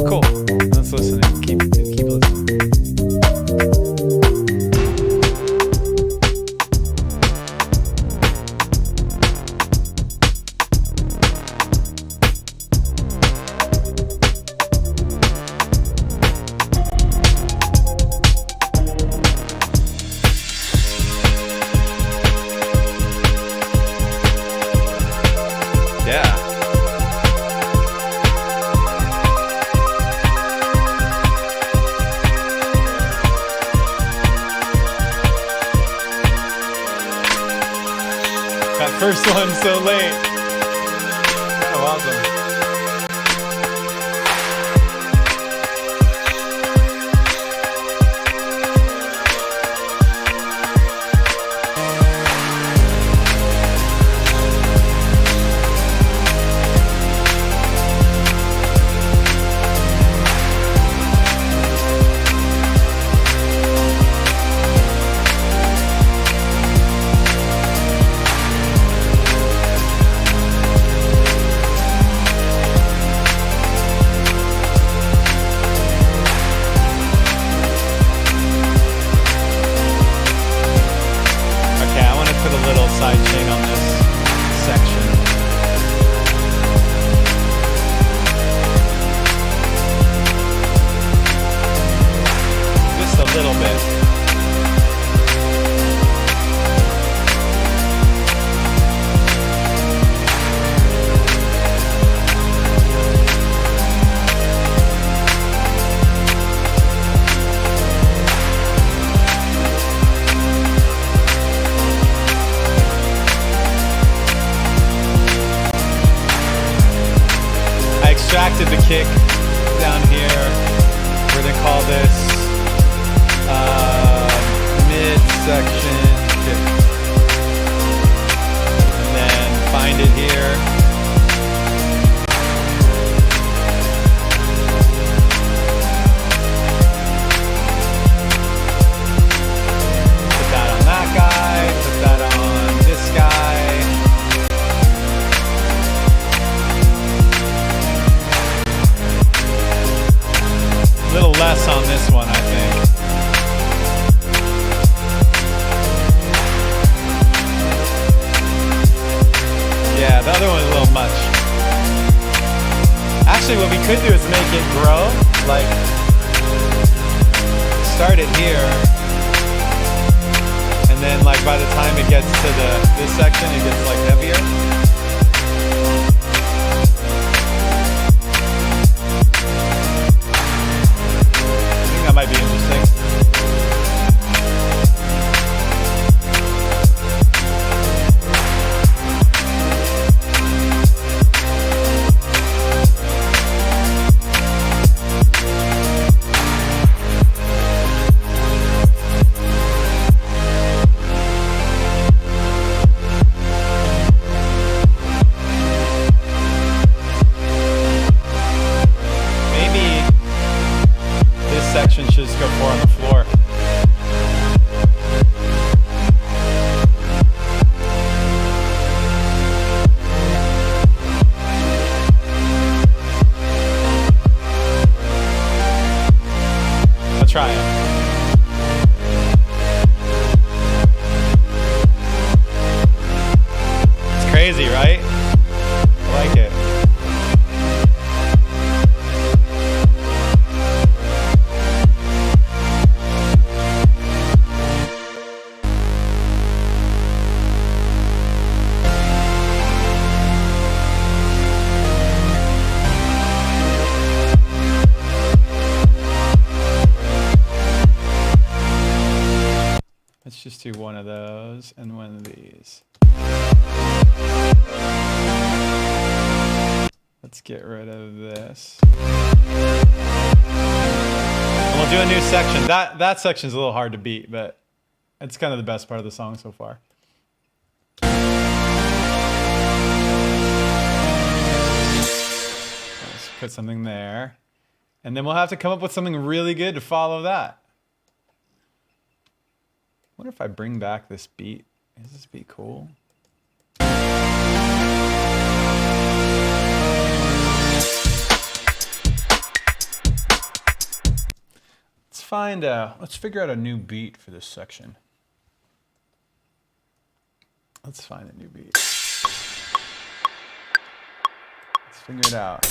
Cool. Let's listen and keep listening. First one so late. Oh, awesome. little bit. Extracted the kick down here. We're gonna call this midsection kick, and then find it here. Put that on that guy. Put that on this guy. A little less on this one, I think. Yeah, the other one's a little much. Actually, what we could do is make it grow. Like, start it here, and then like by the time it gets to this section, it gets like heavier. That might be interesting. Section should just go 4 on the floor. I'll try it. It's crazy, right? I like it. Let's just do one of those and one of these. Let's get rid of this. And we'll do a new section. That section's a little hard to beat, but it's kind of the best part of the song so far. Let's put something there. And then we'll have to come up with something really good to follow that. I wonder if I bring back this beat. Is this beat cool? Let's figure out a new beat for this section. Let's find a new beat. Let's figure it out.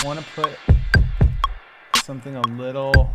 Want to put something a little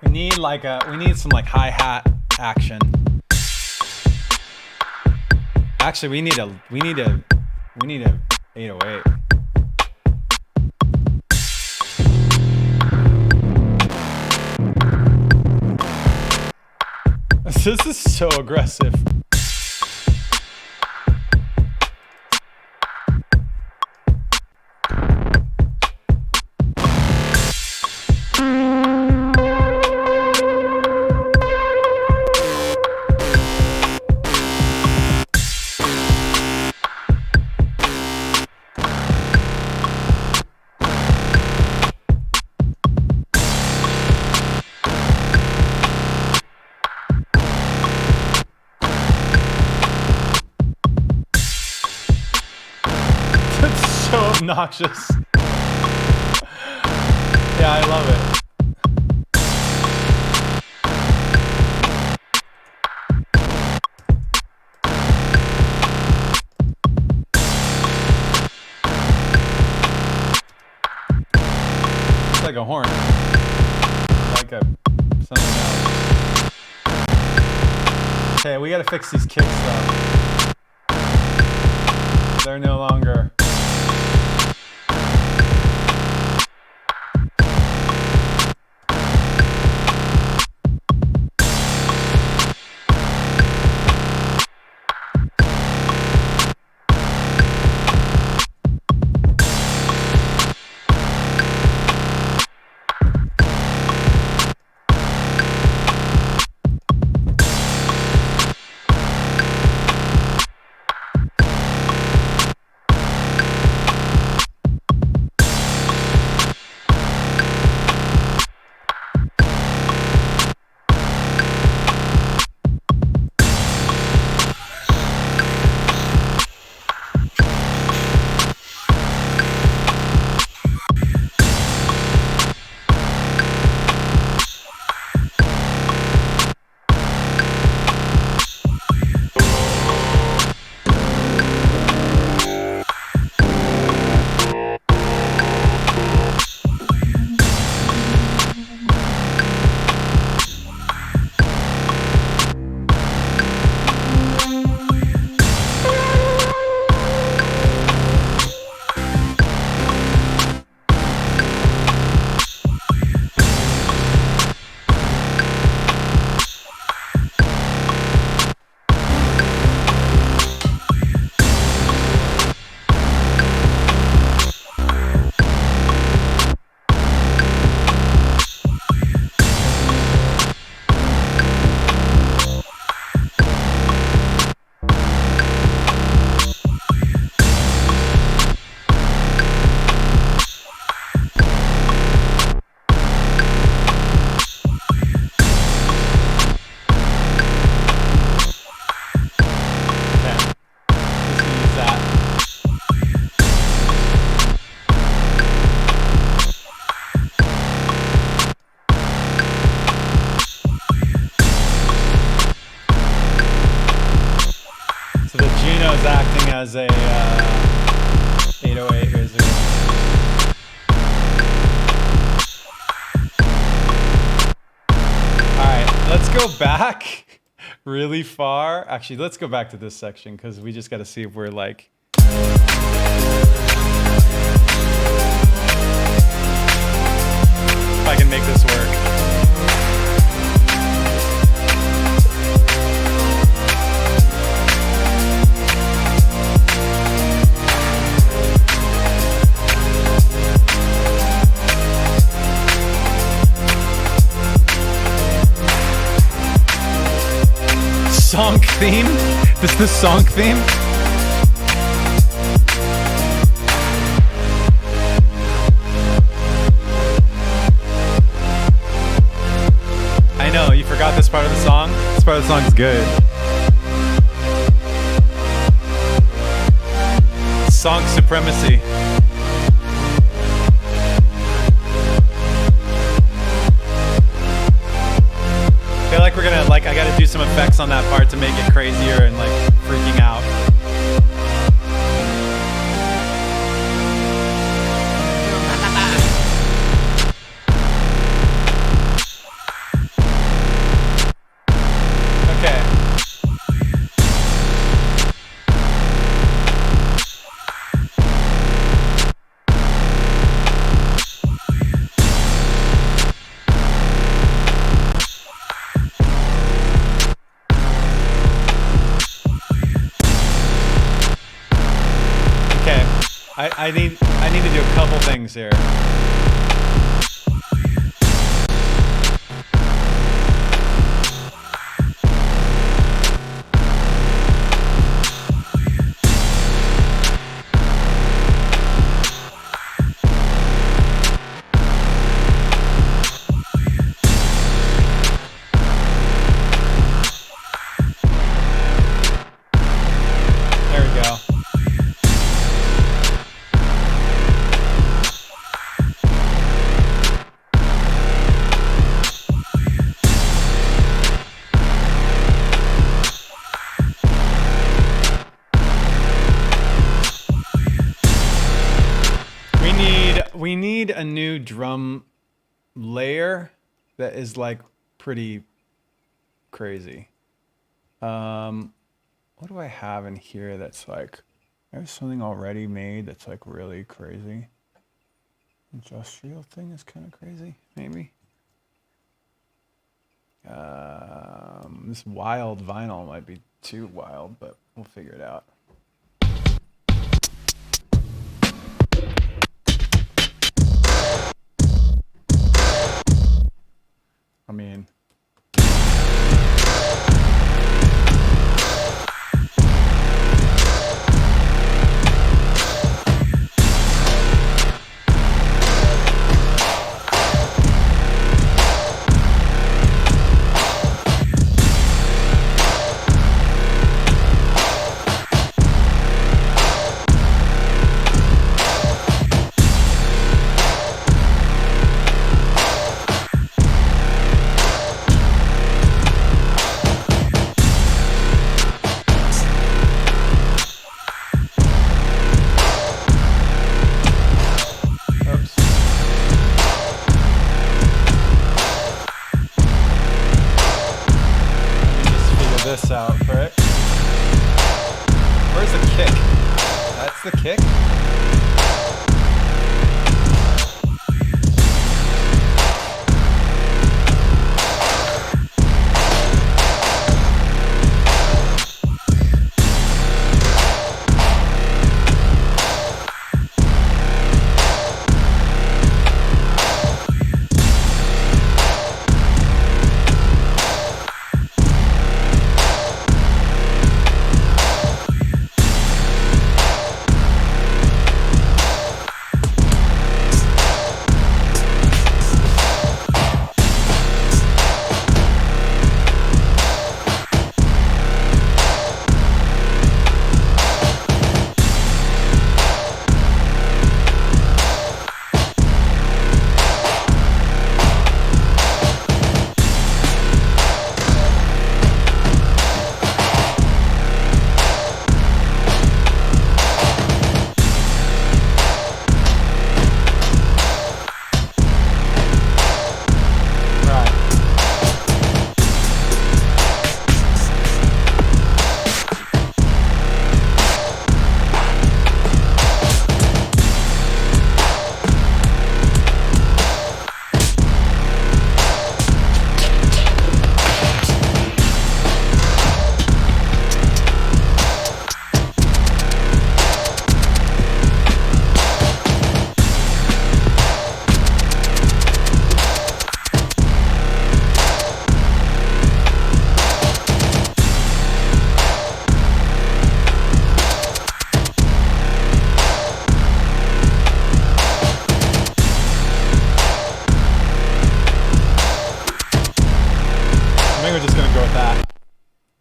We need some like hi-hat action. Actually, we need a 808. This is so aggressive. So obnoxious. Yeah, I love it. It's like a horn. Like a something else. Okay, we gotta fix these kicks though. They're no longer. As a 808 basically. Alright, let's go back really far. Actually, let's go back to this section because we just got to see if we're like... if I can make this work. Song theme? This is the song theme? I know, you forgot this part of the song? This part of the song is good. Song supremacy. I feel like we're gonna, I gotta do some effects on that part to make it crazier and freaking out. I need to do a couple things here. We need a new drum layer that is like pretty crazy. What do I have in here that's like, there's something already made that's like really crazy. Industrial thing is kind of crazy, maybe. This wild vinyl might be too wild, but we'll figure it out. I mean, this out, right? Where's the kick? That's the kick?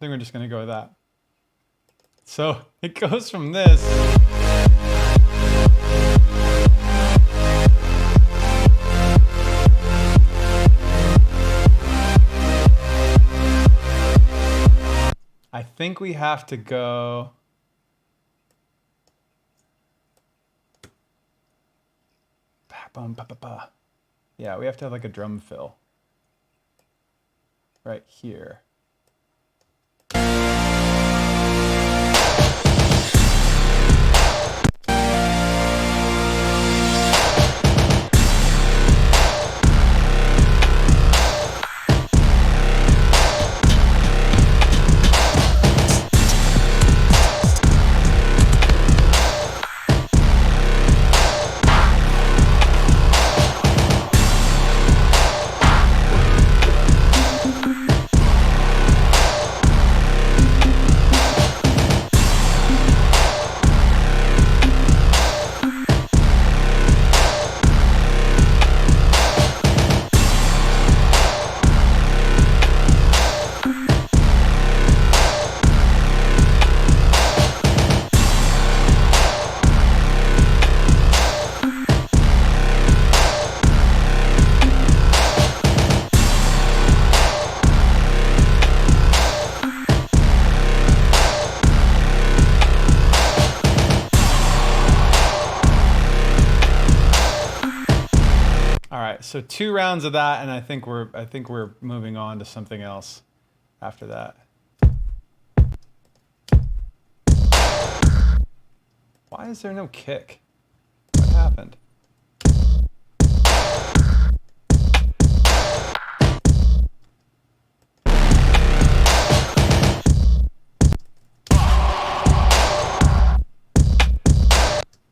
I think we're just gonna go with that. So it goes from this. I think we have to go. Yeah, we have to have like a drum fill right here. So 2 rounds of that, and I think we're moving on to something else after that. Why is there no kick? What happened?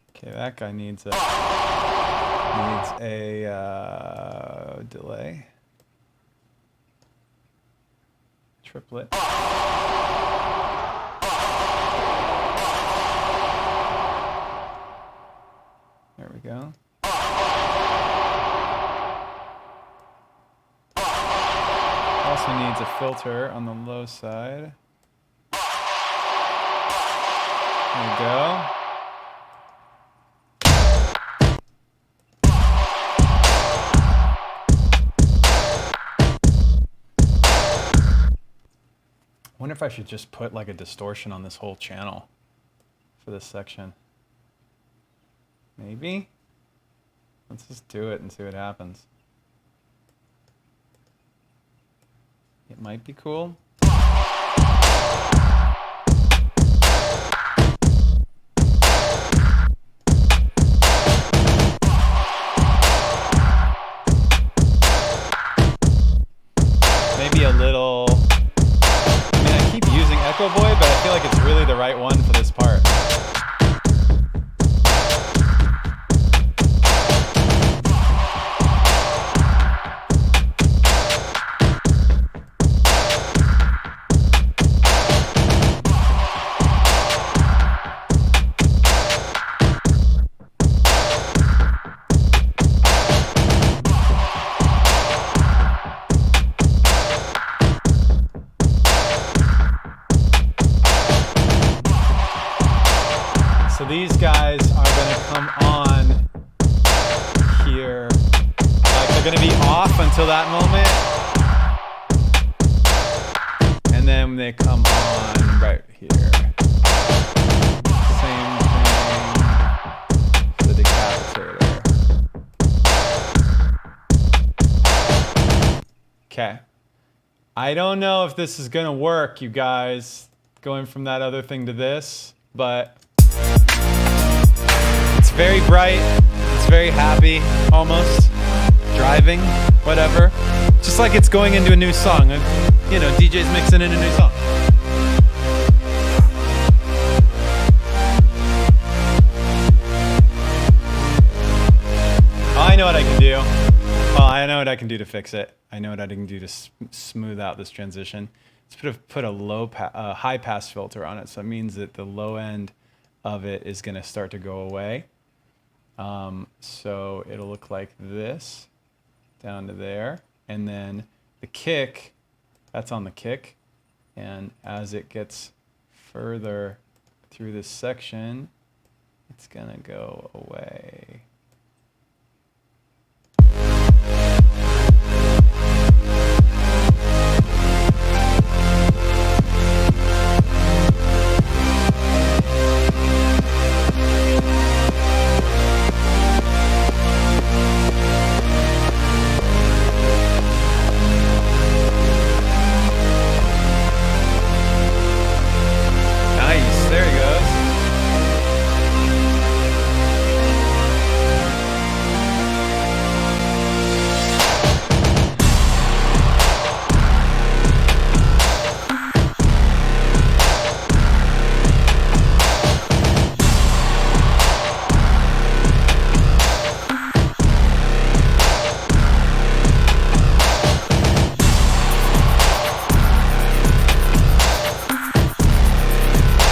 Okay, that guy needs a delay. Triplet. There we go. Also needs a filter on the low side. There we go. I wonder if I should just put like a distortion on this whole channel for this section. Maybe? Let's just do it and see what happens. It might be cool. Maybe a little... I mean, I keep using Echo Boy, but I feel like it's really the right one for this part. So these guys are going to come on here, like they're going to be off until that moment, and then they come on right here. Same thing for the decapitator. Okay. I don't know if this is going to work, you guys, going from that other thing to this, but... It's very bright, it's very happy, almost, driving, whatever. Just like it's going into a new song. You know, DJ's mixing in a new song. Oh, I know what I can do. Well, I know what I can do to fix it. I know what I can do to smooth out this transition. Let's put a high pass filter on it, so it means that the low end of it is going to start to go away. So it'll look like this down to there, and then the kick, that's on the kick, and as it gets further through this section, it's gonna go away. There he goes.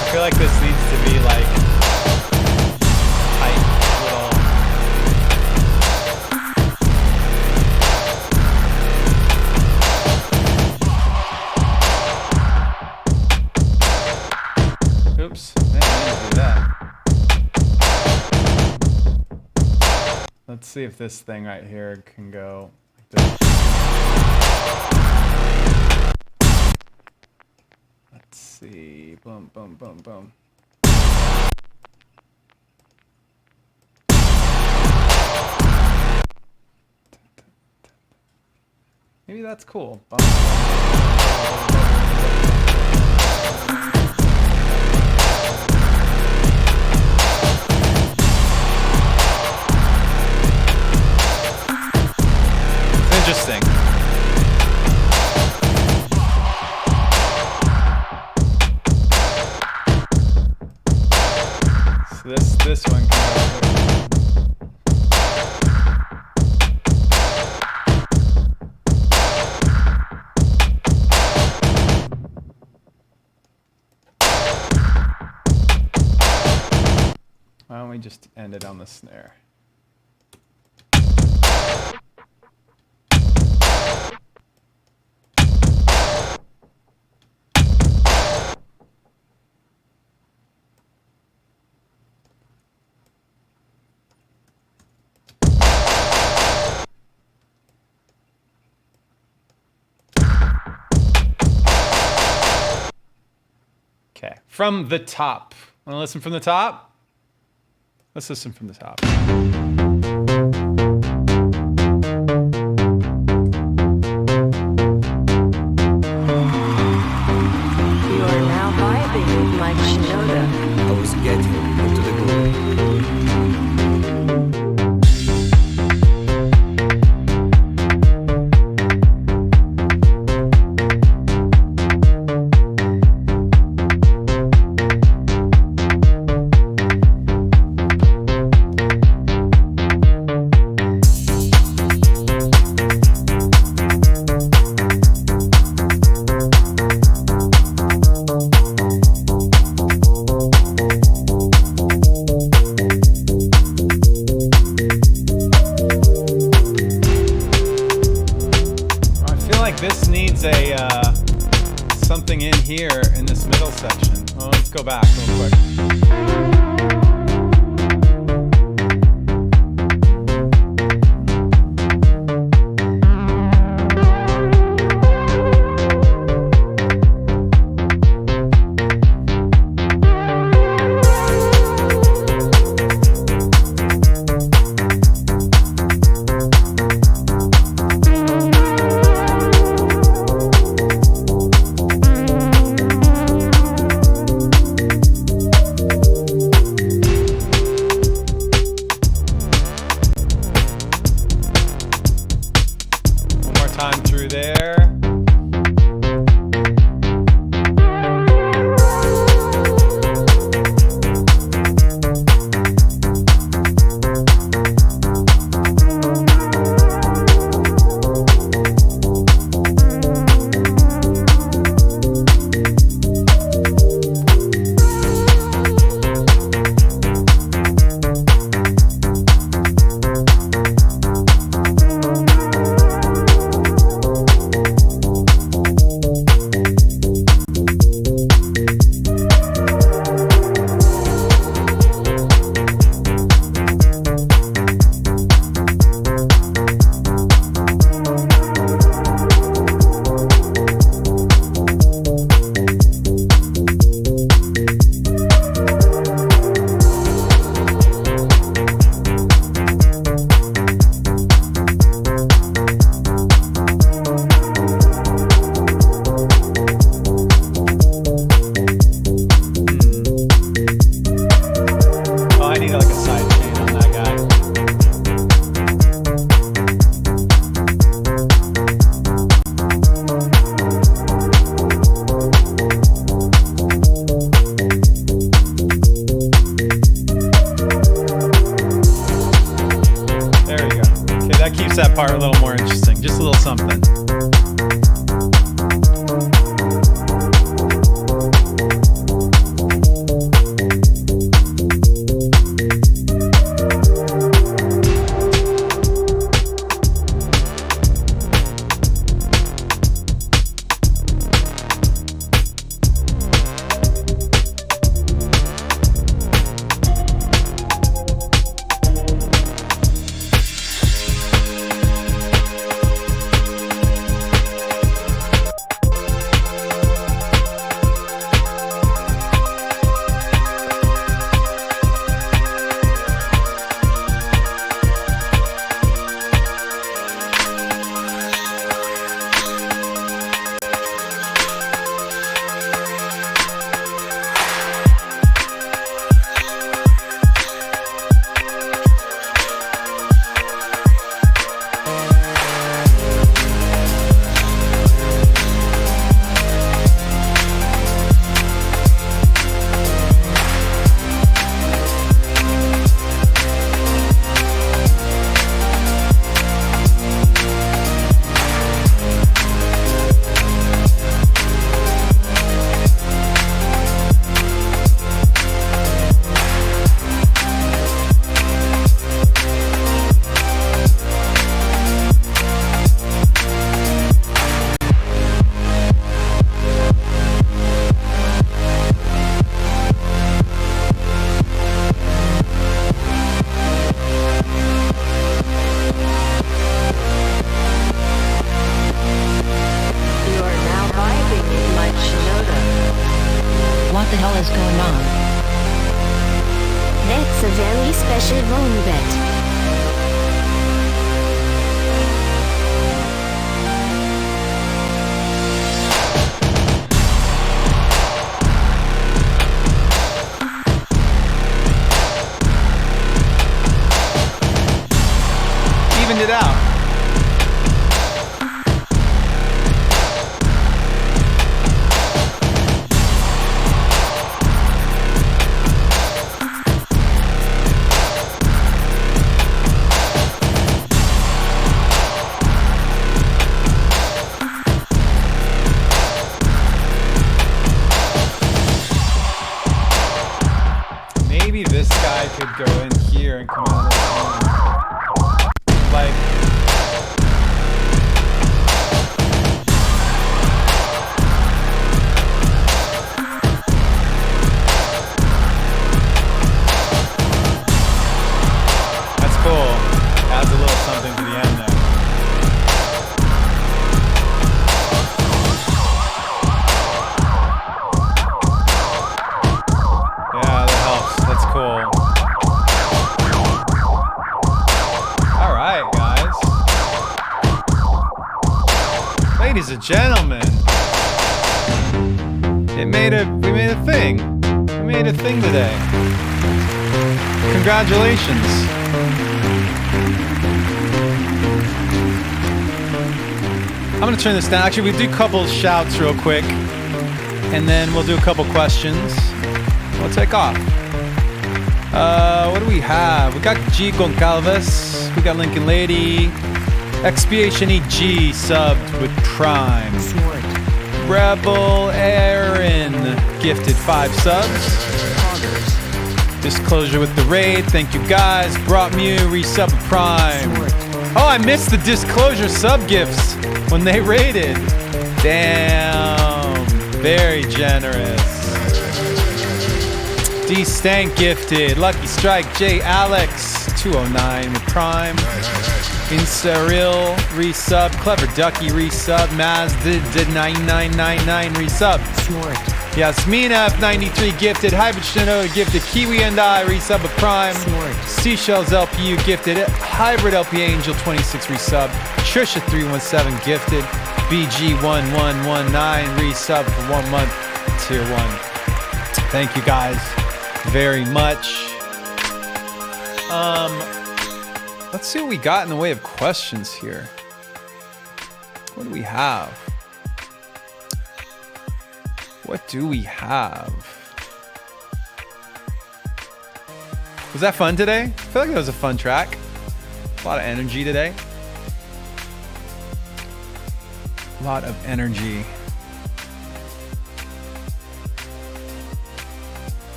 I feel like this needs to be like tight little. Oops, I didn't mean to do that. Let's see if this thing right here can go like this. Let's see. Boom, boom, boom, boom. Maybe that's cool. Interesting. So this one can go. Why don't we just end it on the snare? Okay, from the top. Want to listen from the top? Let's listen from the top. You are now vibing with Mike Shinoda. I was getting into the groove. This needs a something in here in this middle section. Well, let's go back real quick. What the hell is going on? That's a very special moment. Evened it out. Maybe this guy could go in here and come out of the phone. Like, that's cool. Adds a little something to the end there. Yeah, that helps. That's cool. All right, guys. Ladies and gentlemen. We made a thing. We made a thing today. Congratulations. I'm gonna turn this down. Actually, we'll do a couple shouts real quick, and then we'll do a couple questions. We'll take off. What do we have? We got G Goncalves. We got Lincoln Lady. Expiation EG subbed with Prime. Smart. Rebel Aaron gifted 5 subs. Poggers. Disclosure with the raid. Thank you guys. Brought Mew resub with Prime. Smart. Oh, I missed the disclosure sub gifts when they raided. Damn. Very generous. D Stank gifted. Lucky Strike. J Alex 209 with Prime. Instareal resub. Clever Ducky resub. Mazda did 9999 resub. Smart. Yasmina F93 gifted. Hybrid Shinoda gifted. Kiwi and I resub with Prime. Smart. Seashells LPU gifted. Hybrid LP Angel 26 resub. Trisha 317 gifted. BG1119 resub for 1 month. Tier 1. Thank you guys very much. Let's see what we got in the way of questions here. What do we have? What do we have? Was that fun today? I feel like that was a fun track. A lot of energy today. A lot of energy.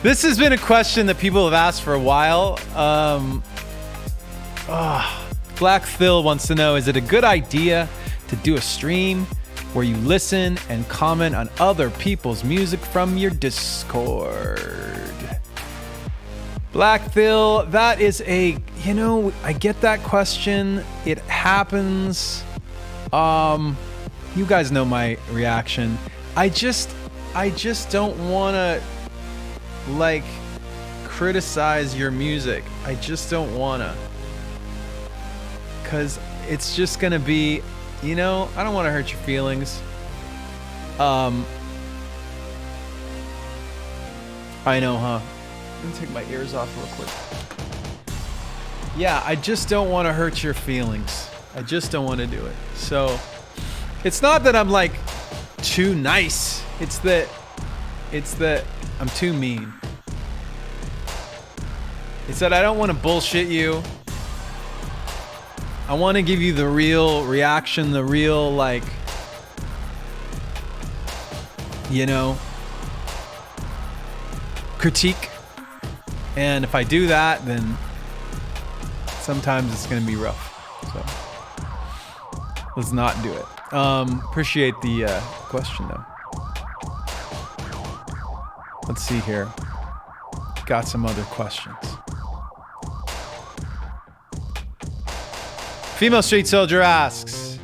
This has been a question that people have asked for a while. Black Phil wants to know, is it a good idea to do a stream where you listen and comment on other people's music from your Discord? Black Phil, that is a, I get that question. It happens. You guys know my reaction. I just don't want to criticize your music. I just don't want to. Cause it's just going to be, I don't want to hurt your feelings. I know, huh? I'm gonna take my ears off real quick. Yeah, I just don't want to hurt your feelings. I just don't want to do it. So it's not that I'm too nice. It's that I'm too mean. It's that I don't want to bullshit you. I want to give you the real reaction, the real critique. And if I do that, then sometimes it's going to be rough. So let's not do it. Appreciate the question though. Let's see here. Got some other questions. Female Street Soldier asks,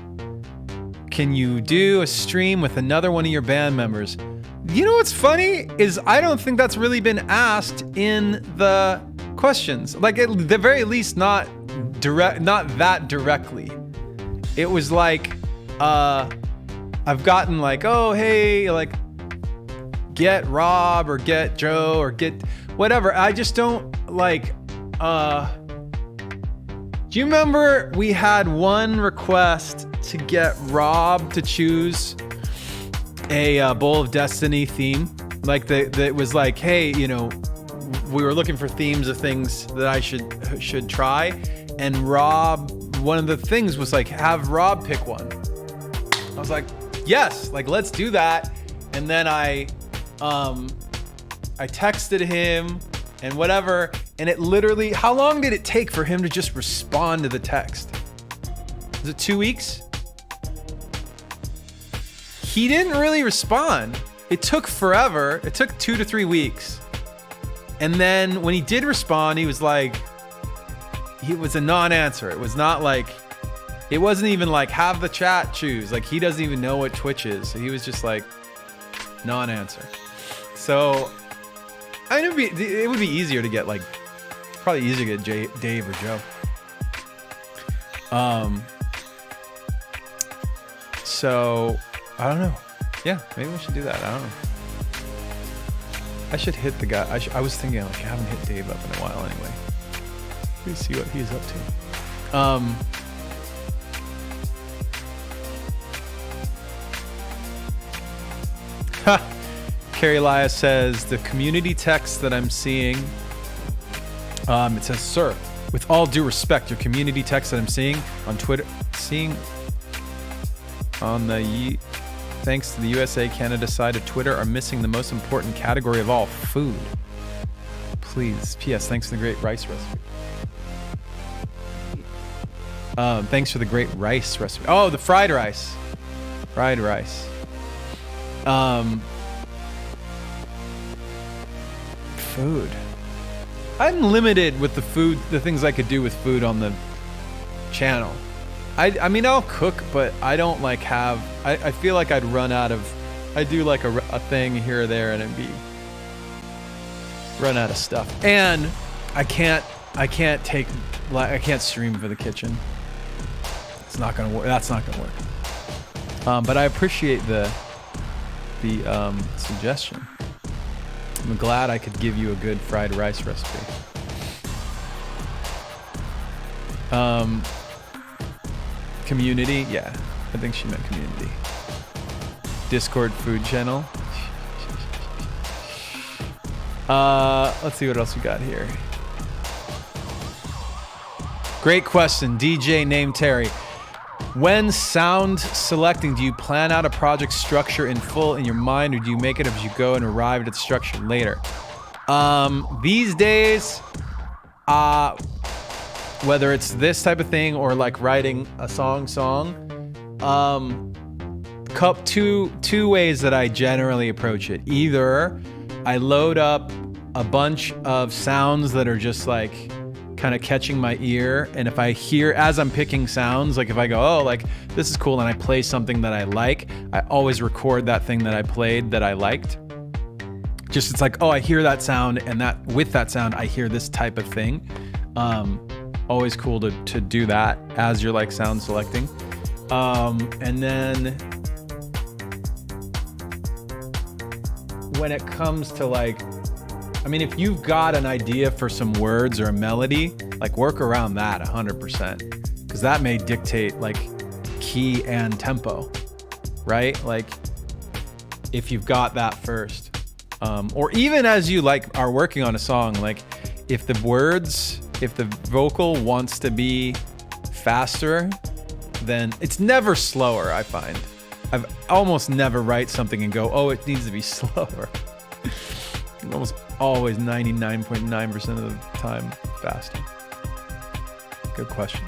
can you do a stream with another one of your band members? You know what's funny is I don't think that's really been asked in the questions. Like at the very least, not that directly. It was like, I've gotten like, oh, hey, like get Rob or get Joe or get whatever. I just don't like, do you remember we had one request to get Rob to choose a Bowl of Destiny theme? Like that was like, hey, you know, we were looking for themes of things that I should try. And Rob, one of the things was like, have Rob pick one. I was like, yes, like let's do that. And then I texted him and whatever, and it literally, how long did it take for him to just respond to the text? Was it 2 weeks? He didn't really respond. It took forever. It took 2 to 3 weeks. And then when he did respond, he was like, he was a non-answer. It was not like, it wasn't even like have the chat choose. Like he doesn't even know what Twitch is. So he was just like non-answer. So I know it would be easier to get like, probably easier to get Dave or Joe. So I don't know. Yeah, maybe we should do that. I don't know. I should hit the guy. I was thinking like I haven't hit Dave up in a while anyway. Let's see what he's up to. Carrie Laya says the community text that I'm seeing. It says, "Sir, with all due respect, your community text that I'm seeing on Twitter, thanks to the USA Canada side of Twitter, are missing the most important category of all: food. Please, P.S. Thanks for the great rice recipe. Thanks for the great rice recipe. Oh, the fried rice. Fried rice. Food. I'm limited with the things I could do with food on the channel. I mean, I'll cook, but I don't like have, I feel like I'd run out of, I do like a thing here or there and it'd be, run out of stuff. And I can't stream for the kitchen. It's not gonna work. That's not gonna work. But I appreciate the suggestion. I'm glad I could give you a good fried rice recipe. Community, yeah, I think she meant community. Discord food channel. Let's see what else we got here. Great question, DJ named Terry. When sound selecting, do you plan out a project structure in full in your mind, or do you make it as you go and arrive at the structure later? These days, whether it's this type of thing or like writing a song, two ways that I generally approach it. Either I load up a bunch of sounds that are just like kind of catching my ear, and if I hear as I'm picking sounds, like if I go, oh, like this is cool, and I play something that I like, I always record that thing that I played that I liked. Just it's like, oh, I hear that sound, and that with that sound I hear this type of thing. Always cool to do that as you're like sound selecting. And then when it comes to like, I mean, if you've got an idea for some words or a melody, like work around that 100%, because that may dictate like key and tempo, right? Like if you've got that first, or even as you like are working on a song, like if the vocal wants to be faster, then it's never slower. I find I've almost never write something and go, oh, it needs to be slower. Almost always 99.9% of the time faster. Good question.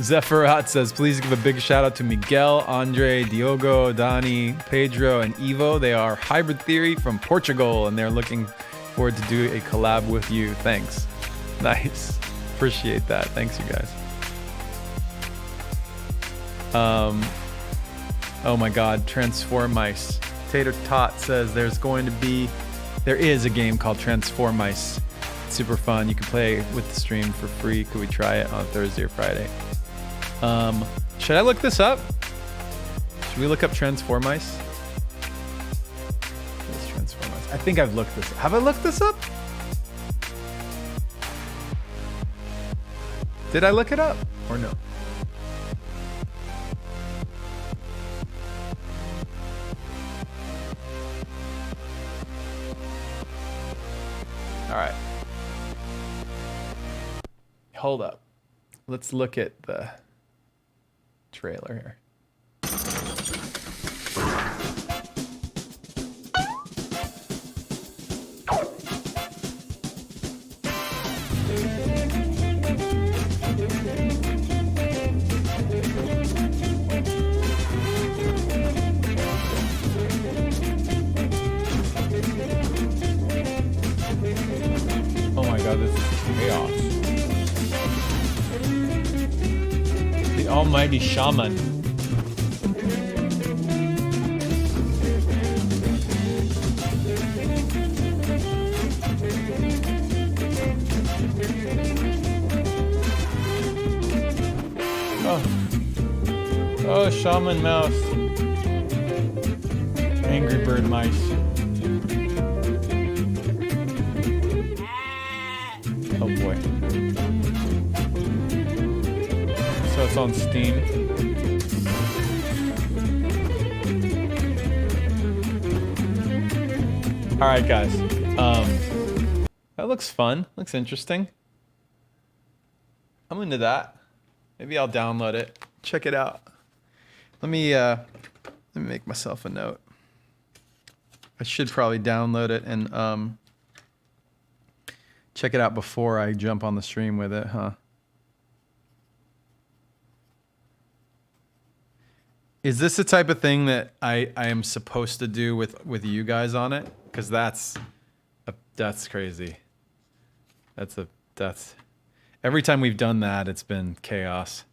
Zephyrat says, please give a big shout out to Miguel, Andre, Diogo, Dani, Pedro, and Ivo. They are Hybrid Theory from Portugal, and they're looking forward to do a collab with you. Thanks. Nice. Appreciate that. Thanks, you guys. Oh my God, Transform Mice. Tater Tot says there is a game called Transform Mice. It's super fun. You can play with the stream for free. Could we try it on Thursday or Friday? Should I look this up? Should we look up Transform Mice? What's Transform Mice? I think I've looked this up. Have I looked this up? Did I look it up or no? All right. Hold up. Let's look at the trailer here. Oh my God, this is chaos. The almighty shaman. Oh, shaman mouse. Angry bird mice. Oh boy. So it's on Steam. All right, guys. That looks fun. Looks interesting. I'm into that. Maybe I'll download it. Check it out. Let me make myself a note. I should probably download it and check it out before I jump on the stream with it, huh? Is this the type of thing that I am supposed to do with you guys on it? Because that's crazy. That's every time we've done that, it's been chaos.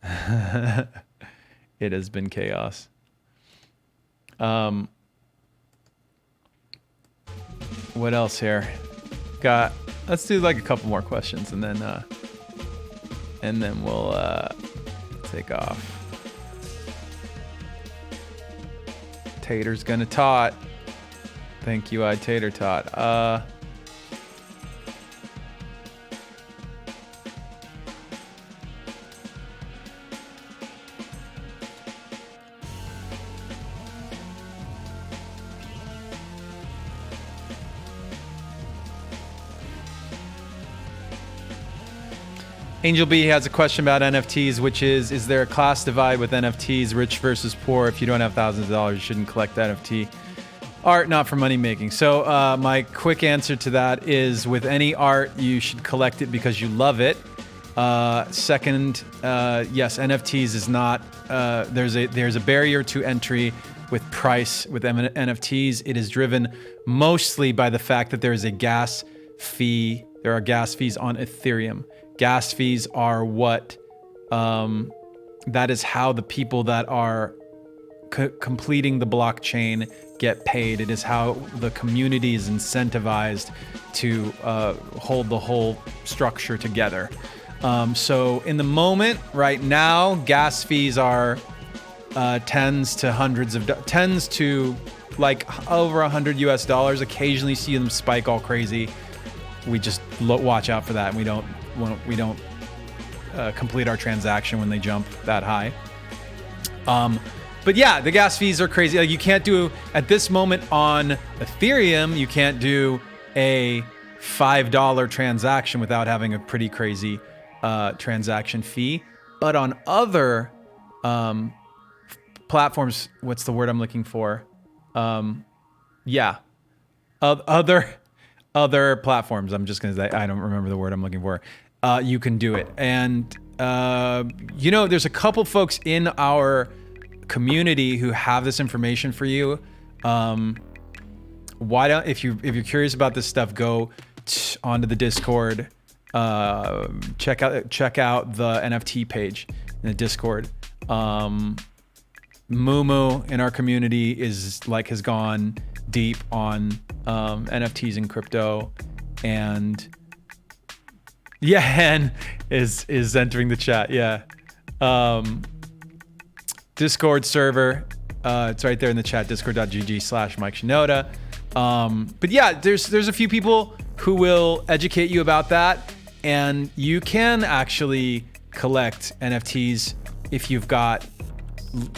It has been chaos. What else here? Let's do like a couple more questions and then we'll take off. Tater's gonna tot. Thank you, Tater Tot. Angel B has a question about NFTs, which is there a class divide with NFTs, rich versus poor? If you don't have thousands of dollars, you shouldn't collect NFT art, not for money making. So my quick answer to that is with any art, you should collect it because you love it. Second, yes, NFTs is not, there's a barrier to entry with price with NFTs. It is driven mostly by the fact that there is a gas fee. There are gas fees on Ethereum. Gas fees are what, that is how the people that are completing the blockchain get paid. It is how the community is incentivized to hold the whole structure together. So in the moment, right now, gas fees are tens to like over $100 US. Occasionally see them spike all crazy. We just watch out for that, and we don't complete our transaction when they jump that high. But yeah, the gas fees are crazy. Like you can't do, at this moment on Ethereum, you can't do a $5 transaction without having a pretty crazy transaction fee. But on other platforms, what's the word I'm looking for? Other platforms, I'm just gonna say, I don't remember the word I'm looking for. You can do it. And there's a couple folks in our community who have this information for you. Why don't, if you're curious about this stuff, go onto the Discord. Check out the NFT page in the Discord. Mumu in our community has gone deep on NFTs and crypto, and Hen is entering the chat. Yeah. Discord server. It's right there in the chat, discord.gg/Mike Shinoda. But yeah, there's a few people who will educate you about that, and you can actually collect NFTs if you've got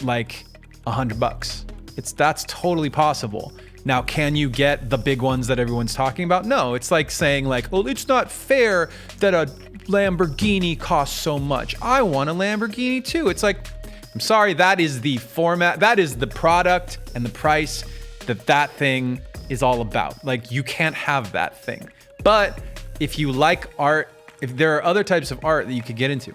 like $100. That's totally possible. Now, can you get the big ones that everyone's talking about? No, it's like saying like, oh, it's not fair that a Lamborghini costs so much. I want a Lamborghini too. It's like, I'm sorry, that is the format, that is the product and the price that thing is all about. Like, you can't have that thing. But if you like art, if there are other types of art that you could get into.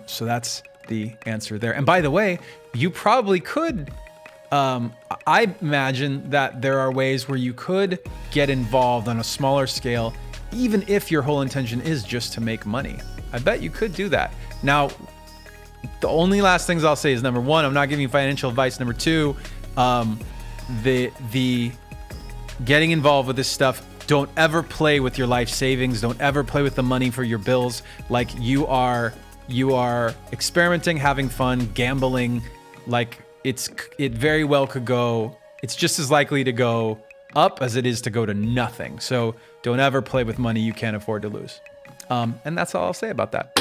So that's the answer there. And by the way, you probably could, I imagine that there are ways where you could get involved on a smaller scale, even if your whole intention is just to make money. I bet you could do that. Now, the only last things I'll say is, number one, I'm not giving you financial advice. Number two, the getting involved with this stuff, don't ever play with your life savings. Don't ever play with the money for your bills. Like, you are experimenting, having fun, gambling. Like, it very well could go, it's just as likely to go up as it is to go to nothing. So don't ever play with money you can't afford to lose. And that's all I'll say about that.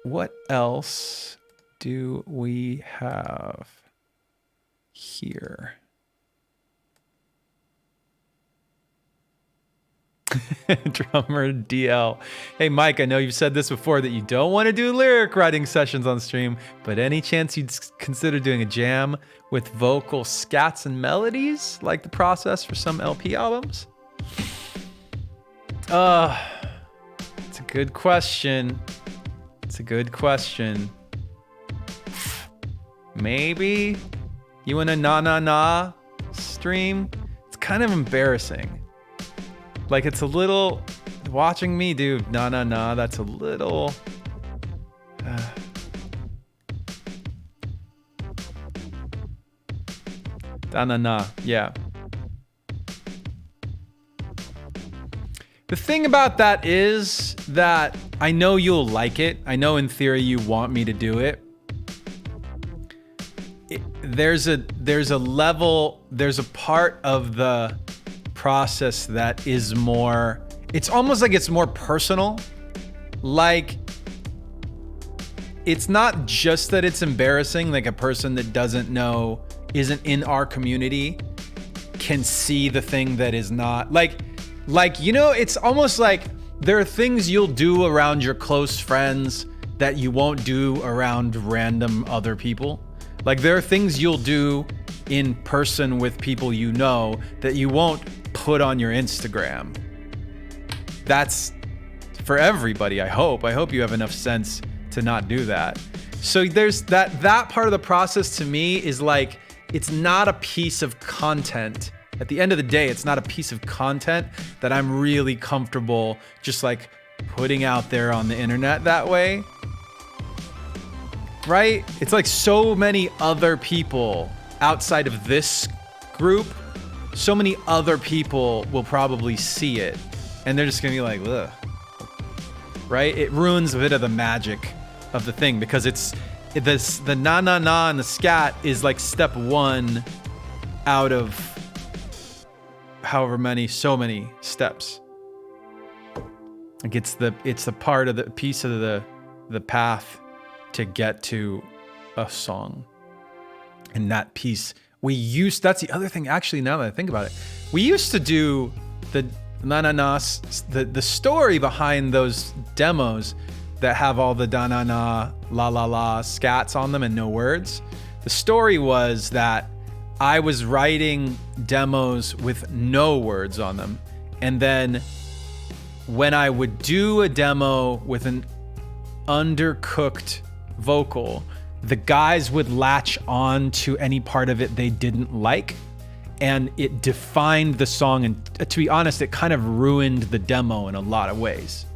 What else do we have here? Drummer DL. Hey Mike, I know you've said this before that you don't want to do lyric writing sessions on stream, but any chance you'd consider doing a jam with vocal scats and melodies like the process for some LP albums? It's a good question. It's a good question. Maybe you in a na stream? It's kind of embarrassing. Like, it's a little, watching me do na, that's a little, na, yeah. The thing about that is that I know you'll like it. I know in theory you want me to do it. There's a level, there's a part of the process that is more, it's almost like it's more personal. Like, it's not just that it's embarrassing, like a person that doesn't know, isn't in our community, can see the thing that is not, like, it's almost like there are things you'll do around your close friends that you won't do around random other people. Like, there are things you'll do in person with people you know that you won't put on your Instagram. That's for everybody, I hope. I hope you have enough sense to not do that. So there's that part of the process to me is like, it's not a piece of content. At the end of the day, it's not a piece of content that I'm really comfortable just like putting out there on the internet that way. Right? It's like so many other people outside of this group, so many other people will probably see it and they're just gonna be like, ugh. Right? It ruins a bit of the magic of the thing because the na and the scat is like step one out of however many, so many steps. Like, it's the part of the piece of the path to get to a song. And that piece, that's the other thing, actually, now that I think about it. We used to do the the story behind those demos that have all the da-na-na, la-la-la scats on them and no words. The story was that I was writing demos with no words on them. And then when I would do a demo with an undercooked vocal, the guys would latch on to any part of it they didn't like, and it defined the song. And to be honest, it kind of ruined the demo in a lot of ways.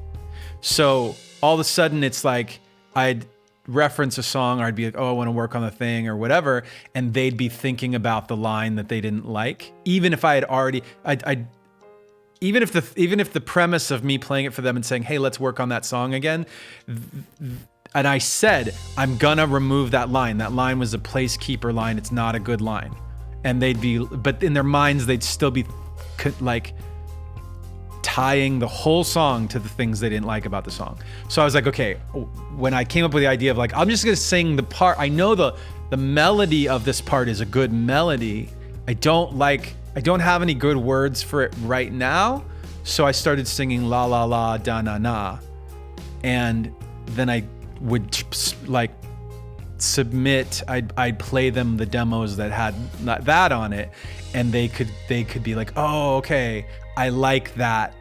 So all of a sudden it's like I'd reference a song, or I'd be like, oh, I want to work on the thing or whatever, and they'd be thinking about the line that they didn't like, even if I had already, even if the premise of me playing it for them and saying, hey, let's work on that song again, and I said, I'm gonna remove that line. That line was a placekeeper line. It's not a good line. And they'd be, but in their minds, they'd still be like tying the whole song to the things they didn't like about the song. So I was like, okay, when I came up with the idea of like, I'm just gonna sing the part, I know the melody of this part is a good melody. I don't have any good words for it right now. So I started singing la la la da na na. And then I would like submit, I'd play them the demos that had not that on it, and they could be like, oh, okay, I like that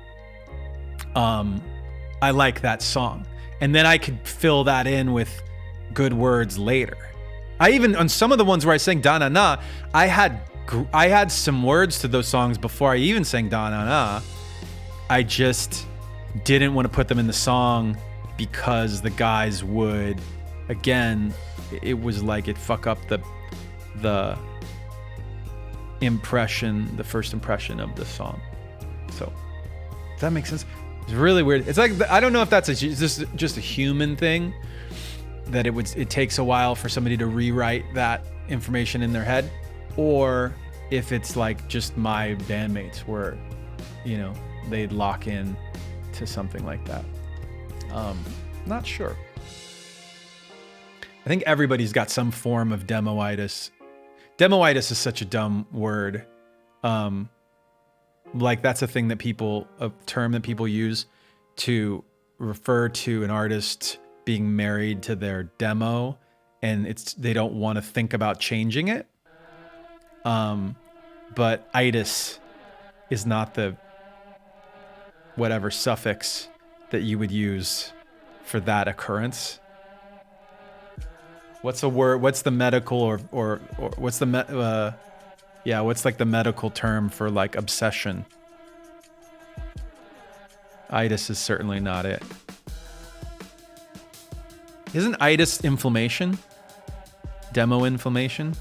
song. And then I could fill that in with good words later. I even, on some of the ones where I sang da na na, I had some words to those songs before I even sang da na na. I just didn't want to put them in the song because the guys would, again, it was like it fuck up the impression, the first impression of the song. So does that make sense? It's really weird. It's like, I don't know if that's just a human thing, that it takes a while for somebody to rewrite that information in their head, or if it's like just my bandmates where, you know, they'd lock in to something like that. Not sure. I think everybody's got some form of demoitis. Demoitis is such a dumb word. Like that's a term that people use to refer to an artist being married to their demo, and they don't want to think about changing it. But itis is not the whatever suffix that you would use for that occurrence. What's the word? What's the medical or what's the what's like the medical term for like obsession? Itis is certainly not it. Isn't itis inflammation? Demo inflammation?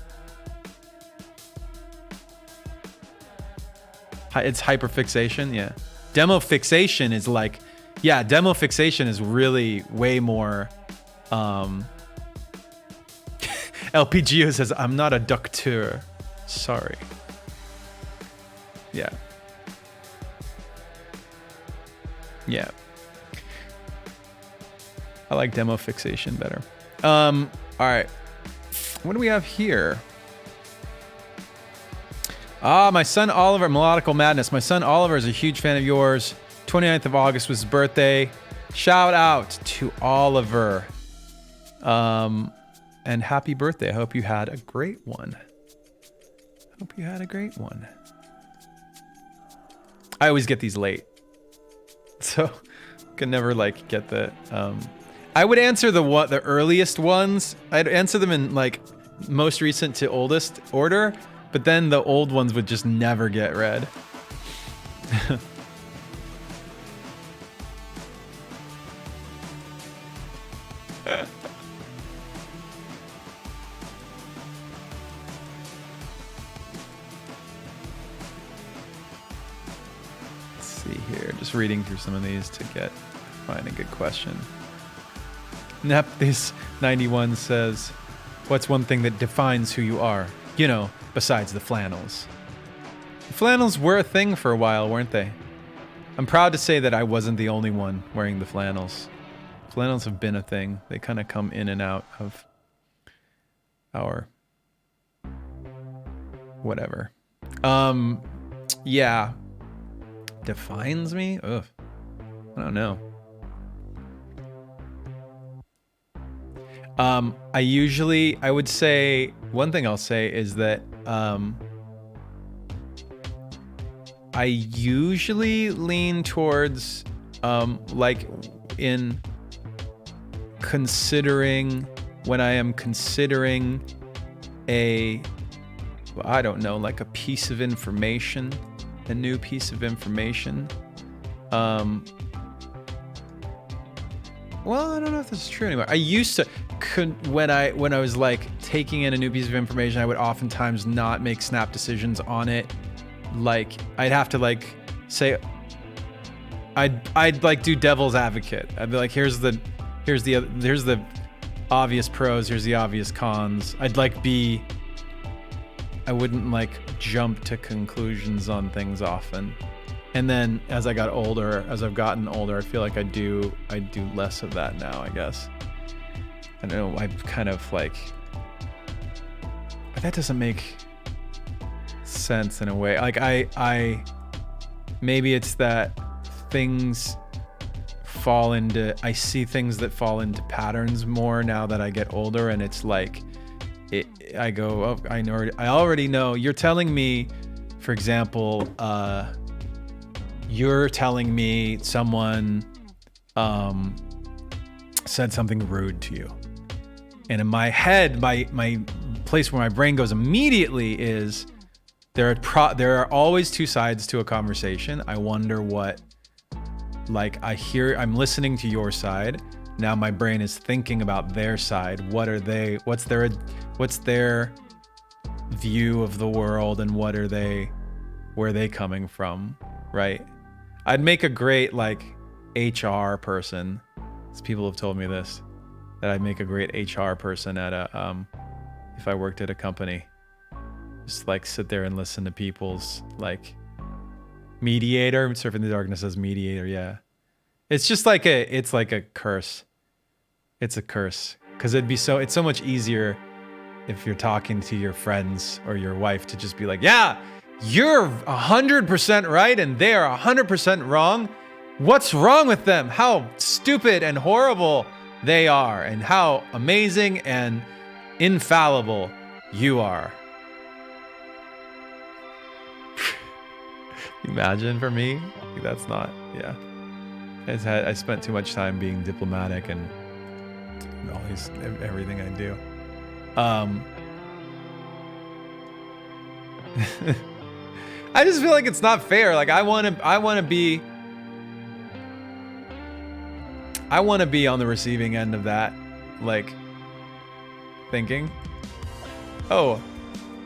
It's hyperfixation, yeah. Demo fixation is like, yeah, demo fixation is really way more. LPGO says, I'm not a doctor. Sorry. Yeah. Yeah. I like demo fixation better. All right. What do we have here? My son Oliver, Melodical Madness. My son Oliver is a huge fan of yours. 29th of August was his birthday. Shout out to Oliver. And happy birthday. I hope you had a great one. I always get these late, so can never like get the, I would answer the earliest ones. I'd answer them in like most recent to oldest order, but then the old ones would just never get read. Just reading through some of these to find a good question. This 91 says, what's one thing that defines who you are? You know, besides the flannels. The flannels were a thing for a while, weren't they? I'm proud to say that I wasn't the only one wearing the flannels. Flannels have been a thing. They kind of come in and out of our whatever. Yeah. Defines me? Ugh. I don't know. I would say, one thing I'll say is that I usually lean towards like in considering, when I am considering I don't know, like a piece of information, a new piece of information. Well, I don't know if this is true anymore. I used to, when I was like taking in a new piece of information, I would oftentimes not make snap decisions on it. Like I'd have to like say, I'd like do devil's advocate. I'd be like, here's the obvious pros, here's the obvious cons. I wouldn't like jump to conclusions on things often. And then as I've gotten older, I feel like I do less of that now, I guess. I don't know, I kind of like, that doesn't make sense in a way. Like I maybe it's that I see things that fall into patterns more now that I get older, and it's like, I go, oh, I already know. You're telling me, for example, you're telling me someone said something rude to you. And in my head, my place where my brain goes immediately is there are always two sides to a conversation. I wonder what, like I'm listening to your side. Now my brain is thinking about their side. What's their view of the world, and where are they coming from, right? I'd make a great like HR person. People have told me this, that I'd make a great HR person at if I worked at a company. Just like sit there and listen to people's like mediator. Surfing the Darkness says mediator, yeah. It's just like it's like a curse. It's a curse. Because it's so much easier if you're talking to your friends or your wife to just be like, yeah, you're 100% right and they are 100% wrong. What's wrong with them? How stupid and horrible they are, and how amazing and infallible you are. Imagine for me, that's not, yeah. I spent too much time being diplomatic and always everything I do. I just feel like it's not fair. Like I want to be on the receiving end of that, like thinking, oh,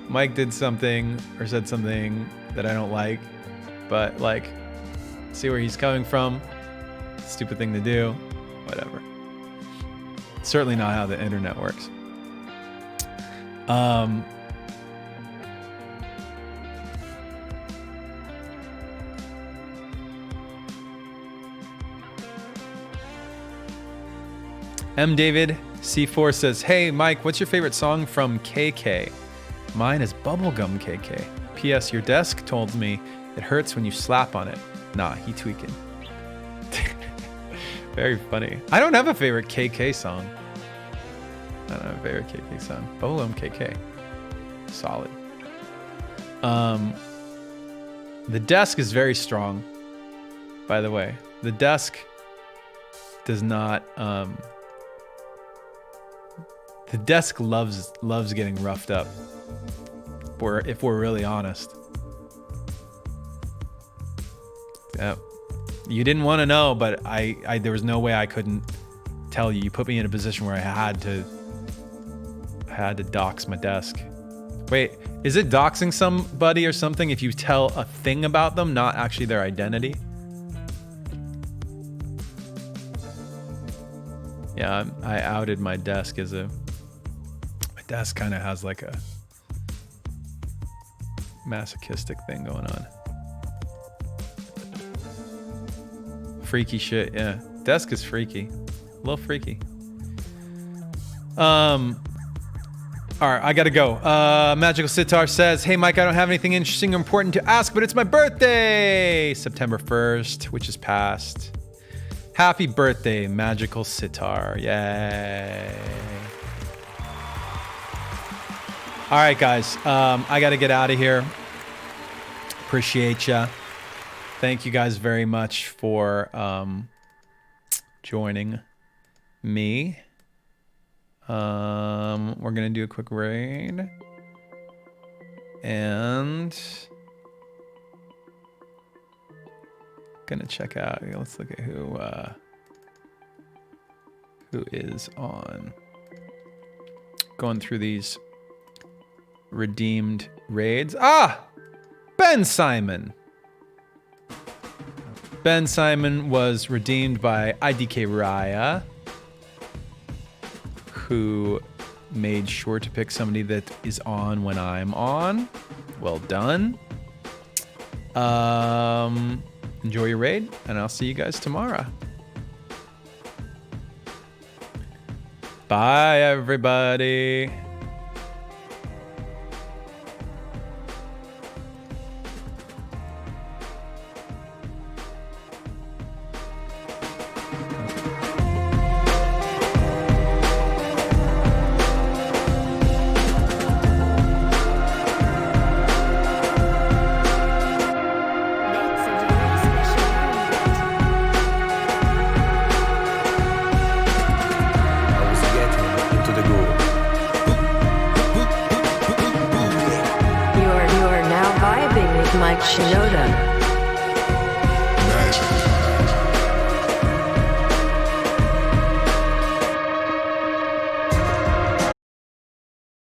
Mike did something or said something that I don't like, but like see where he's coming from. Stupid thing to do, whatever. Certainly not how the internet works. M. David C4 says, hey, Mike, what's your favorite song from KK? Mine is Bubblegum KK. P.S. Your desk told me it hurts when you slap on it. Nah, he tweaking. Very funny. I don't have a favorite KK song. Bubblegum KK. Solid. The desk is very strong, by the way. The desk does not... The desk loves getting roughed up. If we're really honest. Yeah. You didn't want to know, but I there was no way I couldn't tell you. You put me in a position where I had to dox my desk. Wait, is it doxing somebody or something if you tell a thing about them, not actually their identity? Yeah, I outed my desk as a... My desk kind of has like a masochistic thing going on. Freaky shit, yeah. Desk is freaky. A little freaky. All right, I gotta go. Magical Sitar says, hey, Mike, I don't have anything interesting or important to ask, but it's my birthday! September 1st, which is past. Happy birthday, Magical Sitar. Yay. All right, guys. I gotta get out of here. Appreciate ya. Thank you guys very much for joining me. We're gonna do a quick raid. And gonna check out. Let's look at who is on. Going through these redeemed raids. Ah! Ben Simon. Ben Simon was redeemed by IDK Raya, who made sure to pick somebody that is on when I'm on. Well done. Enjoy your raid, and I'll see you guys tomorrow. Bye, everybody. I was getting into the groove. You are now vibing with Mike Shinoda.